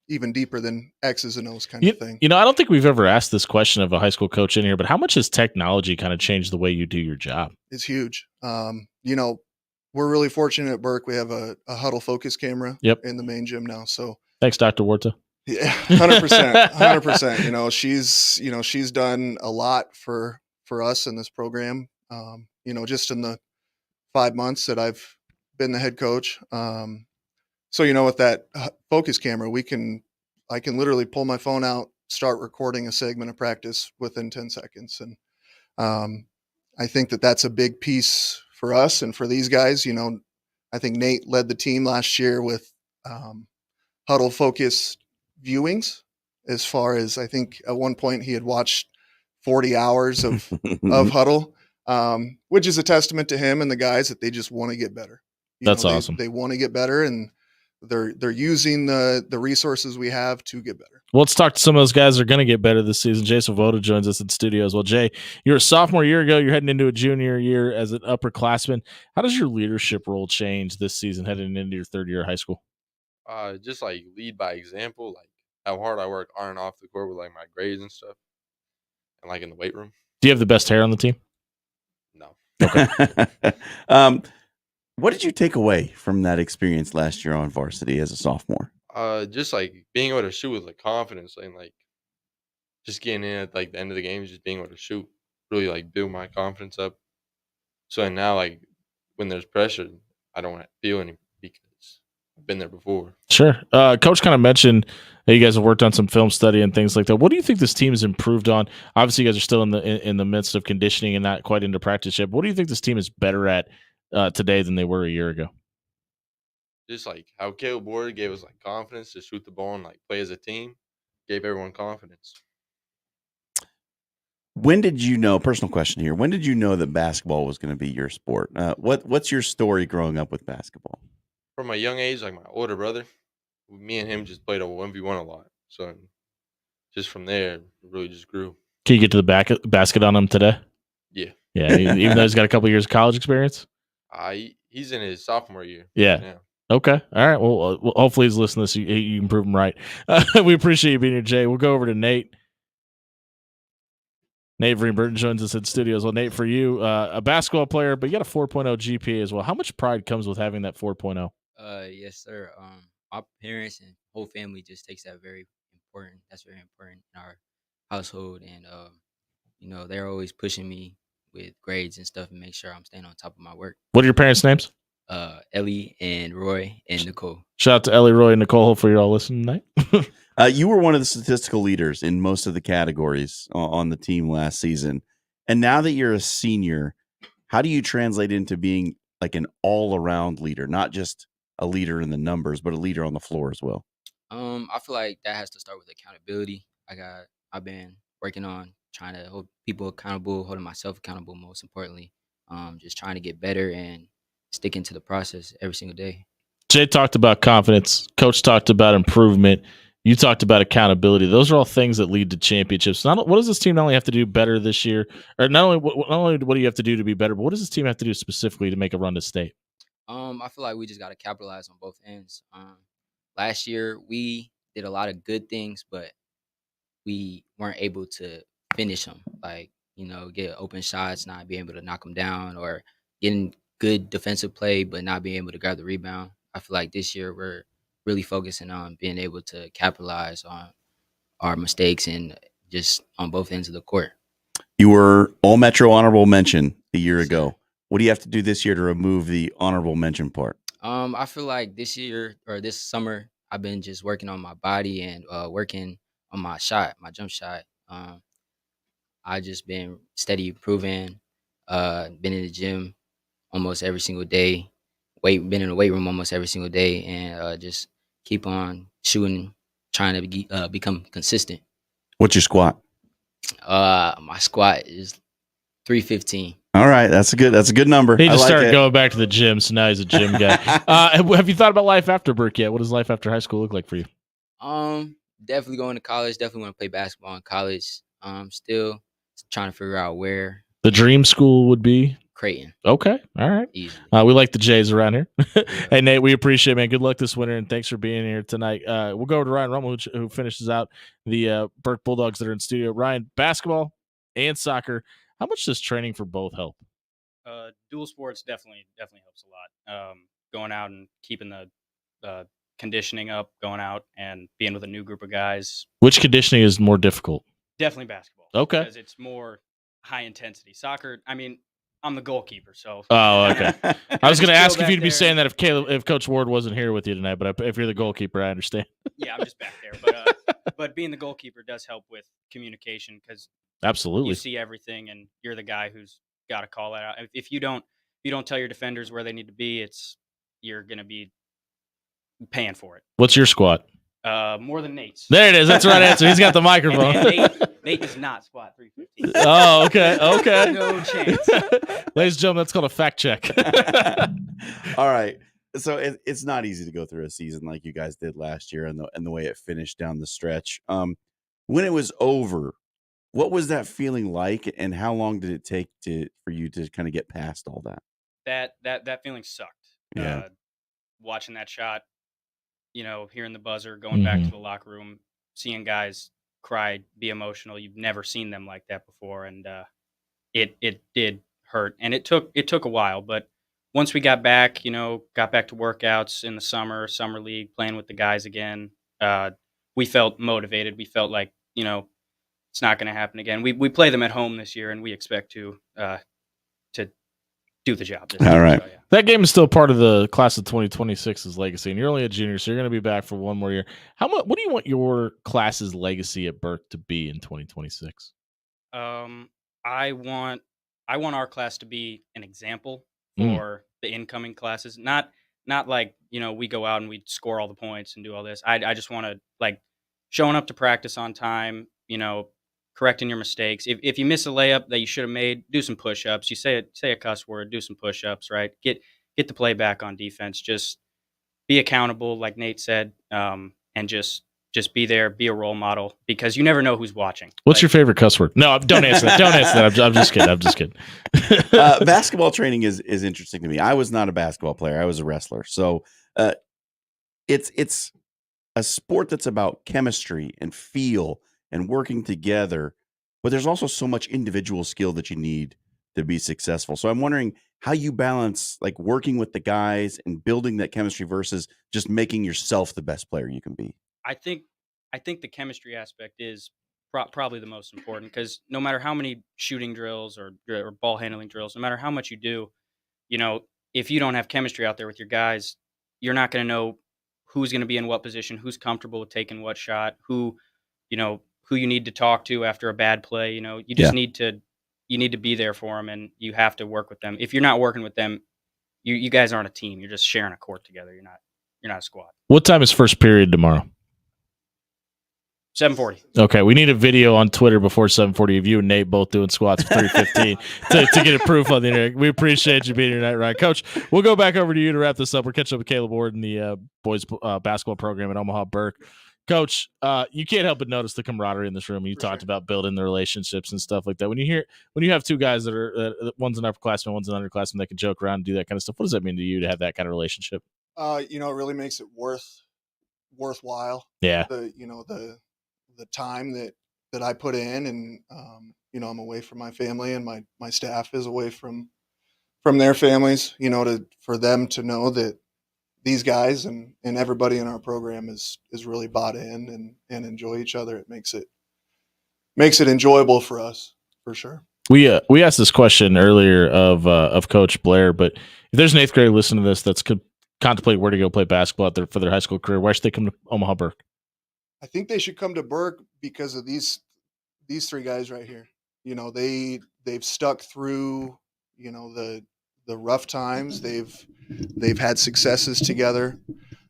even deeper than X's and O's kind of thing. I don't think we've ever asked this question of a high school coach in here, but how much has technology kind of changed the way you do your job? It's huge. We're really fortunate at Burke. We have a huddle focus camera in the main gym now. So thanks, Dr. Warta. Yeah, 100%, 100%. She's done a lot for us in this program. Just in the 5 months that I've been the head coach. So with that focus camera, I can literally pull my phone out, start recording a segment of practice within 10 seconds, and I think that that's a big piece for us and for these guys. I think Nate led the team last year with huddle focus viewings. As far as I think at one point he had watched 40 hours of huddle, which is a testament to him and the guys that they just want to get better. That's awesome. They want to get better, and they're using the resources we have to get better. Well, let's talk to some of those guys that are going to get better this season. Jay Svoboda joins us in studio as well. Jay, you're a sophomore year ago. You're heading into a junior year as an upperclassman. How does your leadership role change this season heading into your 3rd year of high school? Just like lead by example, like how hard I work on and off the court with like my grades and stuff, and like in the weight room. Do you have the best hair on the team? No. Okay. What did you take away from that experience last year on varsity as a sophomore? Just like being able to shoot with like confidence and like just getting in at like the end of the game, just being able to shoot. really like build my confidence up. So now, like when there's pressure, I don't feel any because I've been there before. Sure. Coach kind of mentioned that you guys have worked on some film study and things like that. What do you think this team has improved on? Obviously, you guys are still in the midst of conditioning and not quite into practice yet. But what do you think this team is better at today than they were a year ago? Just like how Caleb Ward gave us like confidence to shoot the ball and like play as a team, gave everyone confidence. When did you know? Personal question here. When did you know that basketball was going to be your sport? What's your story growing up with basketball? From a young age, like my older brother, me and him just played a 1v1 a lot. So just from there, it really just grew. Can you get to the basket on him today? Yeah. Yeah, even though he's got a couple years of college experience? He's in his sophomore year. Yeah. Right now. Okay. All right. Well, hopefully he's listening to this. You can prove him right. We appreciate you being here, Jay. We'll go over to Nate. Nate Greenberg joins us in studios. Well, Nate, for you, a basketball player, but you got a 4.0 GPA as well. How much pride comes with having that 4.0? Yes, sir. My parents and whole family just takes that very important. That's very important in our household, and they're always pushing me with grades and stuff and make sure I'm staying on top of my work. What are your parents' names? Ellie and Roy and Nicole. Shout out to Ellie, Roy, and Nicole. Hopefully you're all listening tonight. You were one of the statistical leaders in most of the categories on the team last season. And now that you're a senior, how do you translate into being like an all-around leader, not just a leader in the numbers, but a leader on the floor as well? I feel like that has to start with accountability. I've been working on trying to hold people accountable, holding myself accountable, most importantly. Just trying to get better and sticking to the process every single day. Jay talked about confidence. Coach talked about improvement. You talked about accountability. Those are all things that lead to championships. What does this team not only have to do better this year, or not only what do you have to do to be better, but what does this team have to do specifically to make a run to state? I feel like we just got to capitalize on both ends. Last year we did a lot of good things, but we weren't able to finish them. Like, get open shots, not being able to knock them down, or getting good defensive play, but not being able to grab the rebound. I feel like this year we're really focusing on being able to capitalize on our mistakes and just on both ends of the court. You were all Metro honorable mention a year ago. What do you have to do this year to remove the honorable mention part? I feel like this year or this summer, I've been just working on my body and working on my jump shot. I just been steady improving. Been in the gym almost every single day. Been in the weight room almost every single day, and just keep on shooting, trying to become consistent. What's your squat? My squat is 315. All right, that's a good number. He just started going back to the gym, so now he's a gym guy. Have you thought about life after Burke yet? What does life after high school look like for you? Definitely going to college. Definitely want to play basketball in college. Still trying to figure out where. The dream school would be Creighton. Okay, all right. We like the Jays around here. Hey, Nate, we appreciate it, man. Good luck this winter, and thanks for being here tonight. We'll go over to Ryan Rummel, who finishes out the Burke Bulldogs that are in studio. Ryan, basketball and soccer. How much does training for both help? Dual sports definitely helps a lot. Going out and keeping the conditioning up, going out and being with a new group of guys. Which conditioning is more difficult? Definitely basketball. Okay. Because it's more high intensity. Soccer, I mean, I'm the goalkeeper, so. Oh, okay. I was going to ask if you'd be saying that if Coach Ward wasn't here with you tonight, but if you're the goalkeeper, I understand. Yeah, I'm just back there, but being the goalkeeper does help with communication because absolutely you see everything, and you're the guy who's got to call that out. If you don't tell your defenders where they need to be, you're going to be paying for it. What's your squat? More than Nate's. There it is. That's the right answer. He's got the microphone. and Nate does not squat 315. Oh, okay. No chance. Ladies and gentlemen, that's called a fact check. All right. So it's not easy to go through a season like you guys did last year and the way it finished down the stretch. When it was over, what was that feeling like, and how long did it take for you to kind of get past all that? That feeling sucked. Yeah. Watching that shot, hearing the buzzer, going back to the locker room, seeing guys cry, be emotional. You've never seen them like that before, and it did hurt, and it took a while. But once we got back to workouts in the summer league, playing with the guys again, we felt motivated. We felt like it's not going to happen again. We play them at home this year, and we expect to do the job this All year. right. So, yeah. That game is still part of the class of 2026's legacy, and you're only a junior, so you're going to be back for one more year. What do you want your class's legacy at Burke to be in 2026? I want our class to be an example Mm. for the incoming classes. Not like, we go out and we score all the points and do all this. I just want to, like, showing up to practice on time, correcting your mistakes. If you miss a layup that you should have made, do some push-ups. You say a cuss word, do some push-ups, right? Get the play back on defense. Just be accountable, like Nate said, and just be there, be a role model, because you never know who's watching. What's your favorite cuss word? No, don't answer that. Don't answer that. I'm just kidding. I'm just kidding. Basketball training is interesting to me. I was not a basketball player. I was a wrestler. So it's a sport that's about chemistry and feel and working together, but there's also so much individual skill that you need to be successful. So I'm wondering how you balance like working with the guys and building that chemistry versus just making yourself the best player you can be. I think the chemistry aspect is probably the most important, because no matter how many shooting drills or ball handling drills, no matter how much you do, if you don't have chemistry out there with your guys, you're not going to know who's going to be in what position, who's comfortable with taking what shot, who you need to talk to after a bad play. You just need to be there for them, and you have to work with them. If you're not working with them, you guys aren't a team. You're just sharing a court together. You're not a squad. What time is first period tomorrow? 7:40. Okay, we need a video on Twitter before 7:40 of you and Nate both doing squats for 315 to get a proof on the internet. We appreciate you being here tonight, Ryan. Coach, we'll go back over to you to wrap this up. We're catching up with Caleb Ward in the boys basketball program at Omaha Burke. Coach, you can't help but notice the camaraderie in this room. You talked about building the relationships and stuff like that. When you have two guys that are one's an upperclassman, one's an underclassman that can joke around and do that kind of stuff, what does that mean to you to have that kind of relationship? It really makes it worthwhile. Yeah. The time that I put in, and I'm away from my family, and my staff is away from their families, for them to know that these guys and everybody in our program is really bought in and enjoy each other. It makes it enjoyable for us, for sure. We asked this question earlier of Coach Blair, but if there's an 8th grader listening to this that's contemplate where to go play basketball for their high school career, why should they come to Omaha Burke? I think they should come to Burke because of these three guys right here. They've stuck through, the rough times. They've had successes together.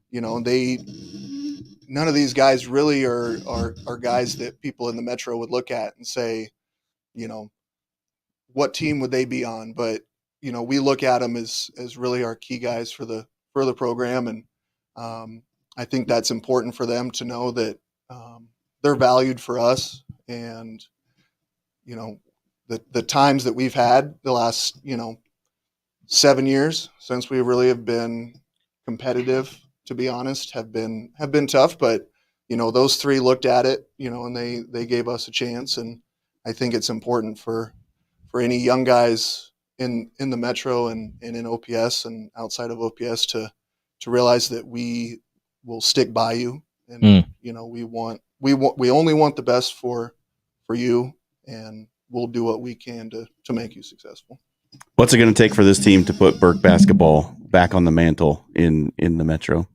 None of these guys really are guys that people in the Metro would look at and say, what team would they be on? But we look at them as really our key guys for the program, and I think that's important for them to know that they're valued for us. And, the times that we've had the last, 7 years since we really have been competitive, to be honest, have been tough. But, those three looked at it, and they gave us a chance. And I think it's important for any young guys in the Metro and in OPS and outside of OPS to realize that we will stick by you. And, we only want the best for you, and we'll do what we can to make you successful. What's it going to take for this team to put Burke basketball back on the mantle in the Metro?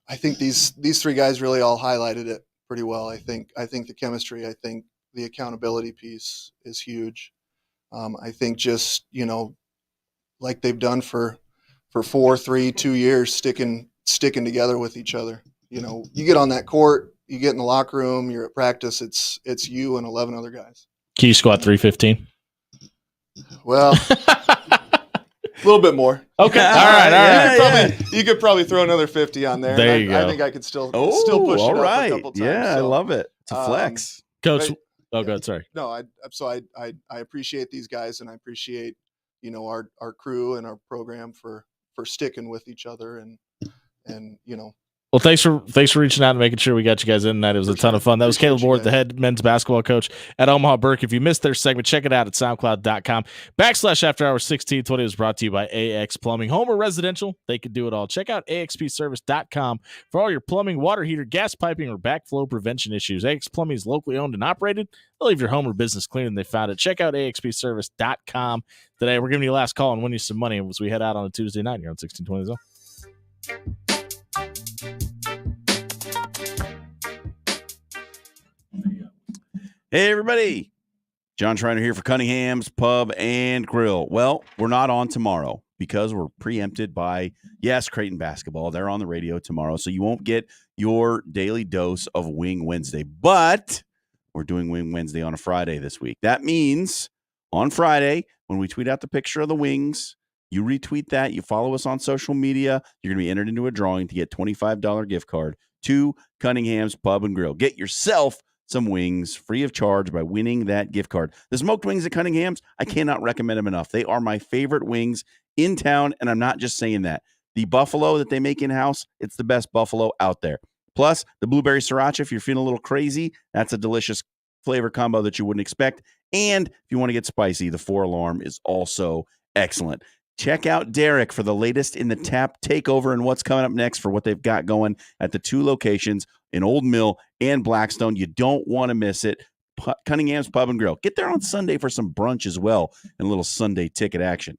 I think these three guys really all highlighted it pretty well. I think the chemistry, I think the accountability piece is huge. I think just, like they've done for 4, 3, 2 years, sticking together with each other. You get on that court, you get in the locker room, you're at practice, it's you and 11 other guys. Can you squat 315? Well, a little bit more. Okay. All right. You could probably throw another 50 on there. There you go. I think I could still push it up a couple times. Yeah, I love it. It's a flex. Coach. Go ahead. Sorry. No, I appreciate these guys, and I appreciate, our crew and our program for sticking with each other and Well, thanks for reaching out and making sure we got you guys in tonight. It was a ton of fun. That was Caleb Ward, the head men's basketball coach at Omaha Burke. If you missed their segment, check it out at soundcloud.com/afterhours1620. Was brought to you by AX Plumbing. Home or residential, they can do it all. Check out axpservice.com for all your plumbing, water heater, gas piping, or backflow prevention issues. AX Plumbing is locally owned and operated. They'll leave your home or business cleaner than they found it. Check out axpservice.com today. We're giving you the last call and win you some money as we head out on a Tuesday night here on 1620 Zone. Hey, everybody. John Schreiner here for Cunningham's Pub and Grill. Well, we're not on tomorrow because we're preempted by, yes, Creighton basketball. They're on the radio tomorrow, so you won't get your daily dose of Wing Wednesday. But we're doing Wing Wednesday on a Friday this week. That means on Friday, when we tweet out the picture of the wings, you retweet that, you follow us on social media, you're going to be entered into a drawing to get $25 gift card to Cunningham's Pub and Grill. Get yourself some wings free of charge by winning that gift card. The smoked wings at Cunningham's, I cannot recommend them enough. They are my favorite wings in town, and I'm not just saying that. The buffalo that they make in-house, it's the best buffalo out there. Plus, the blueberry sriracha, if you're feeling a little crazy, that's a delicious flavor combo that you wouldn't expect. And if you want to get spicy, the 4-alarm is also excellent. Check out Derek for the latest in the tap takeover and what's coming up next for what they've got going at the 2 locations in Old Mill and Blackstone. You don't want to miss it. Cunningham's Pub and Grill. Get there on Sunday for some brunch as well and a little Sunday ticket action.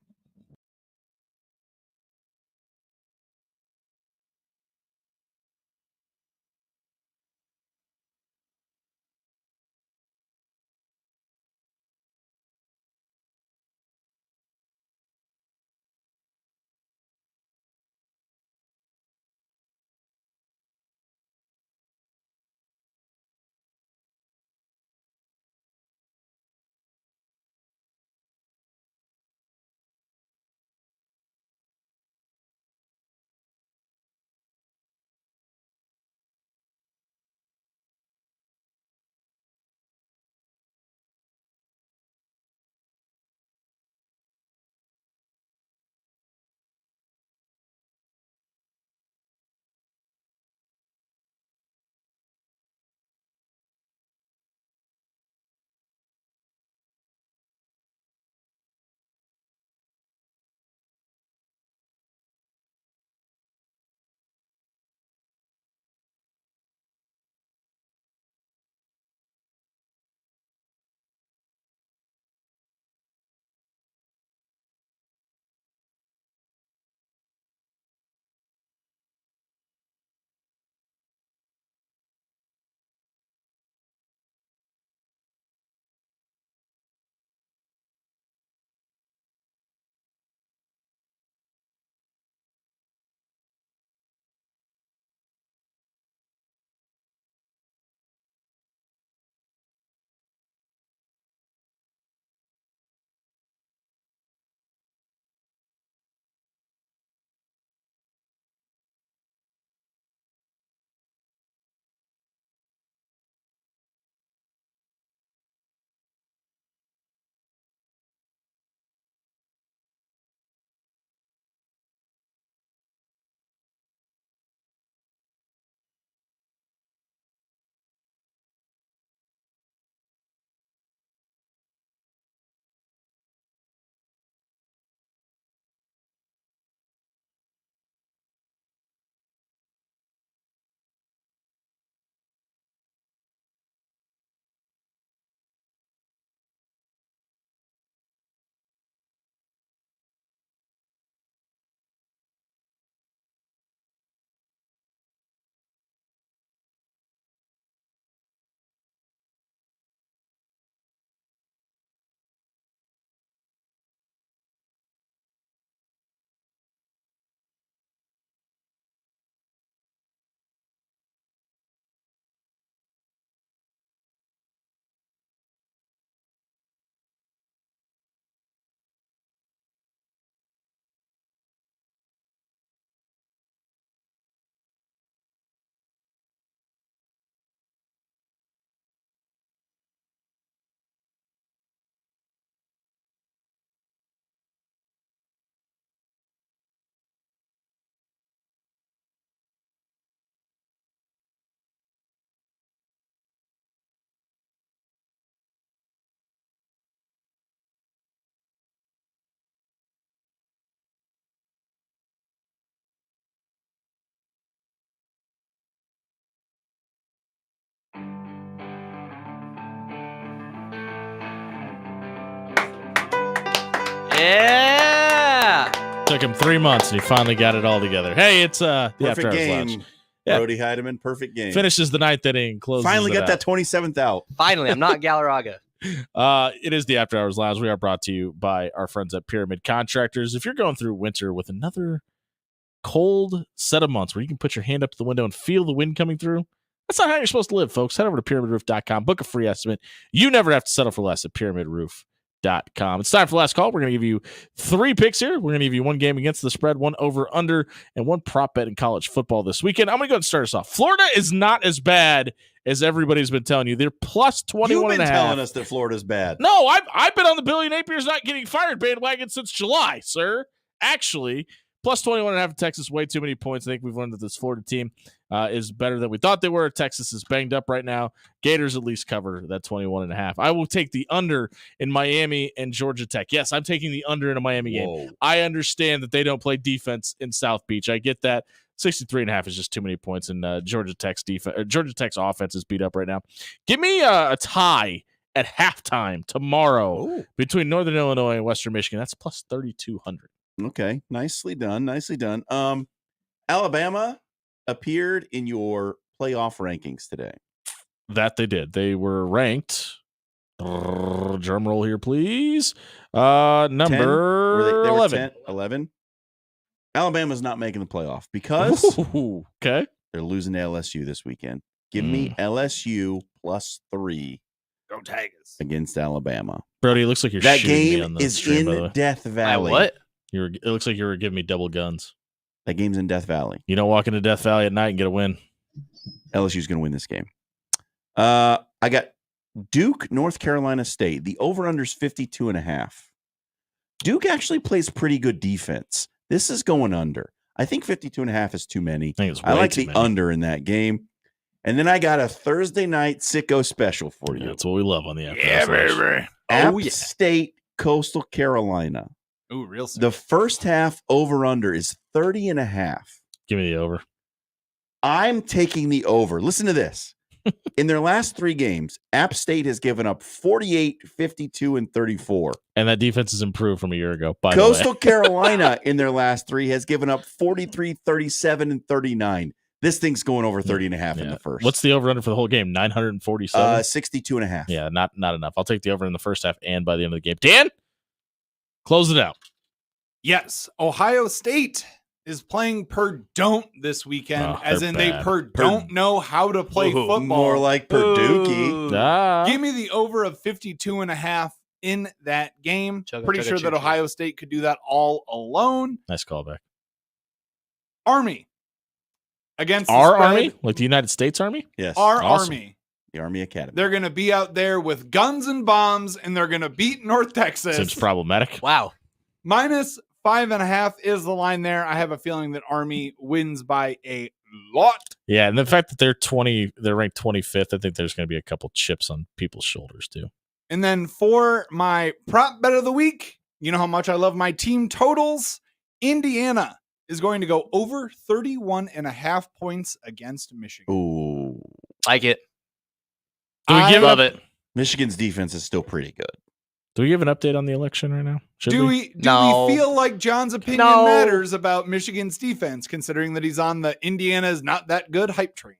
Yeah. Took him 3 months, and he finally got it all together. Hey, it's the Perfect After Hours game. Lounge. Yeah. Brody Heidemann, perfect game. Finishes the ninth inning, closes Finally it got out. that 27th out. Finally, I'm not Galarraga. It is the After Hours Lounge. We are brought to you by our friends at Pyramid Contractors. If you're going through winter with another cold set of months where you can put your hand up to the window and feel the wind coming through, that's not how you're supposed to live, folks. Head over to pyramidroof.com. Book a free estimate. You never have to settle for less at pyramidroof.com. It's time for last call. We're going to give you 3 picks here. We're going to give you 1 game against the spread, 1 over under, and 1 prop bet in college football this weekend. I'm going to go ahead and start us off. Florida is not as bad as everybody's been telling you. They're plus 21 You've been and a half. telling us that Florida's bad. No, I've been on the Billy Napier's not getting fired bandwagon since July, sir. Actually, plus 21 and a half in Texas, way too many points. I think we've learned that this Florida team is better than we thought they were. Texas is banged up right now. Gators at least cover that 21 and a half. I will take the under in Miami and Georgia Tech. Yes, I'm taking the under in a Miami game. I understand that they don't play defense in South Beach. I get that. 63 and a half is just too many points, and Georgia Tech's offense is beat up right now. Give me a tie at halftime tomorrow between Northern Illinois and Western Michigan. That's plus 3,200. Okay, nicely done. Nicely done. Alabama appeared in your playoff rankings today. That they did. They were ranked. Drum roll here, please. Number 11. 11. Alabama's not making the playoff because okay, they're losing to LSU this weekend. Give me LSU plus 3. Go Tigers against Alabama. Brody, it looks like you're that shooting me game on the is stream, by the in way. Death Valley. What? It looks like you were giving me double guns. That game's in Death Valley. You don't walk into Death Valley at night and get a win. LSU's going to win this game. I got Duke, North Carolina State. The over-under's 52.5. Duke actually plays pretty good defense. This is going under. I think 52.5 is too many. I like the under in that game. And then I got a Thursday night sicko special for you. That's what we love on the After Yeah, Hours. baby. App State, Coastal Carolina. Ooh, real sick. The first half over-under is 30.5. Give me the over. I'm taking the over. Listen to this. In their last 3 games, App State has given up 48, 52, and 34. And that defense has improved from a year ago. By Coastal the way. Carolina in their last 3 has given up 43, 37, and 39. This thing's going over 30.5 in the first. What's the over under for the whole game? 947? 62.5. Yeah, not enough. I'll take the over in the first half and by the end of the game. Dan, close it out. Yes, Ohio State is playing Purdue this weekend, as they're in bad. they don't know how to play football. More like Purdue. Give me the over of 52.5 in that game. Pretty sure that Ohio State could do that all alone. Nice callback. Army against Our the spread. Army? Like the United States Army? Yes. Our Awesome. Army. The Army Academy. They're going to be out there with guns and bombs, and they're going to beat North Texas. Seems problematic. Wow. Minus 5.5 is the line there. I have a feeling that Army wins by a lot. Yeah, and the fact that they're ranked 25th, I think there's going to be a couple chips on people's shoulders too. And then for my prop bet of the week, you know how much I love my team totals. Indiana is going to go over 31.5 points against Michigan. Ooh. Like it. I love it. Michigan's defense is still pretty good. Do we give an update on the election right now? Do we No. feel like John's opinion No. matters about Michigan's defense, considering that he's on the Indiana's not that good hype train?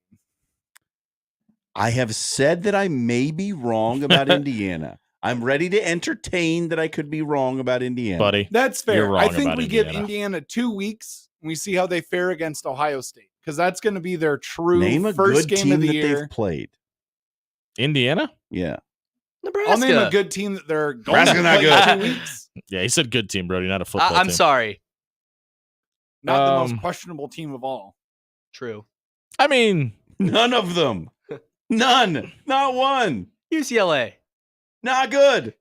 I have said that I may be wrong about Indiana. I'm ready to entertain that I could be wrong about Indiana. Buddy? That's You're fair. wrong I think about we Indiana. give Indiana 2 weeks and we see how they fare against Ohio State, because that's going to be their true Name a first good game team of the that year. they've played. Indiana? Yeah. Nebraska. I'll name a good team that they're going Nebraska's to not play good. in 2 weeks. Yeah, he said good team, Brody, not a football I'm team. sorry. Not the most questionable team of all. True. I mean, None of them. None. Not one. UCLA. Not good.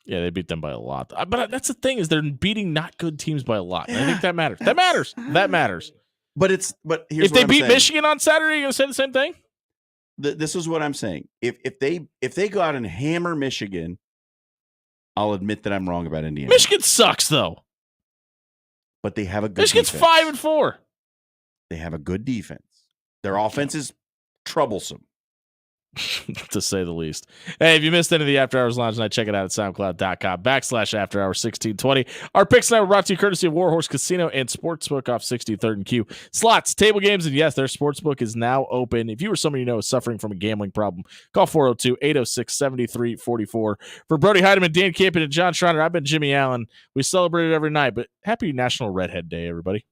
yeah, they beat them by a lot. But that's the thing, is they're beating not good teams by a lot. And I think that matters. That matters. That matters. But here's If they what I'm beat saying. Michigan on Saturday, you're going to say the same thing? This is what I'm saying. If they go out and hammer Michigan, I'll admit that I'm wrong about Indiana. Michigan sucks, though. But they have a good Michigan's defense. 5-4. They have a good defense. Their offense is troublesome. to say the least. Hey, if you missed any of the After Hours Lounge Night, check it out at soundcloud.com/afterhours1620. Our picks now are brought to you courtesy of Warhorse Casino and Sportsbook off 63rd and Q. Slots, table games, and yes, their Sportsbook is now open. If you or someone you know is suffering from a gambling problem, call 402-806-7344. For Brody Heidemann, Dan Campion, and John Schreiner, I've been Jimmy Allen. We celebrate it every night, but happy National Redhead Day, everybody.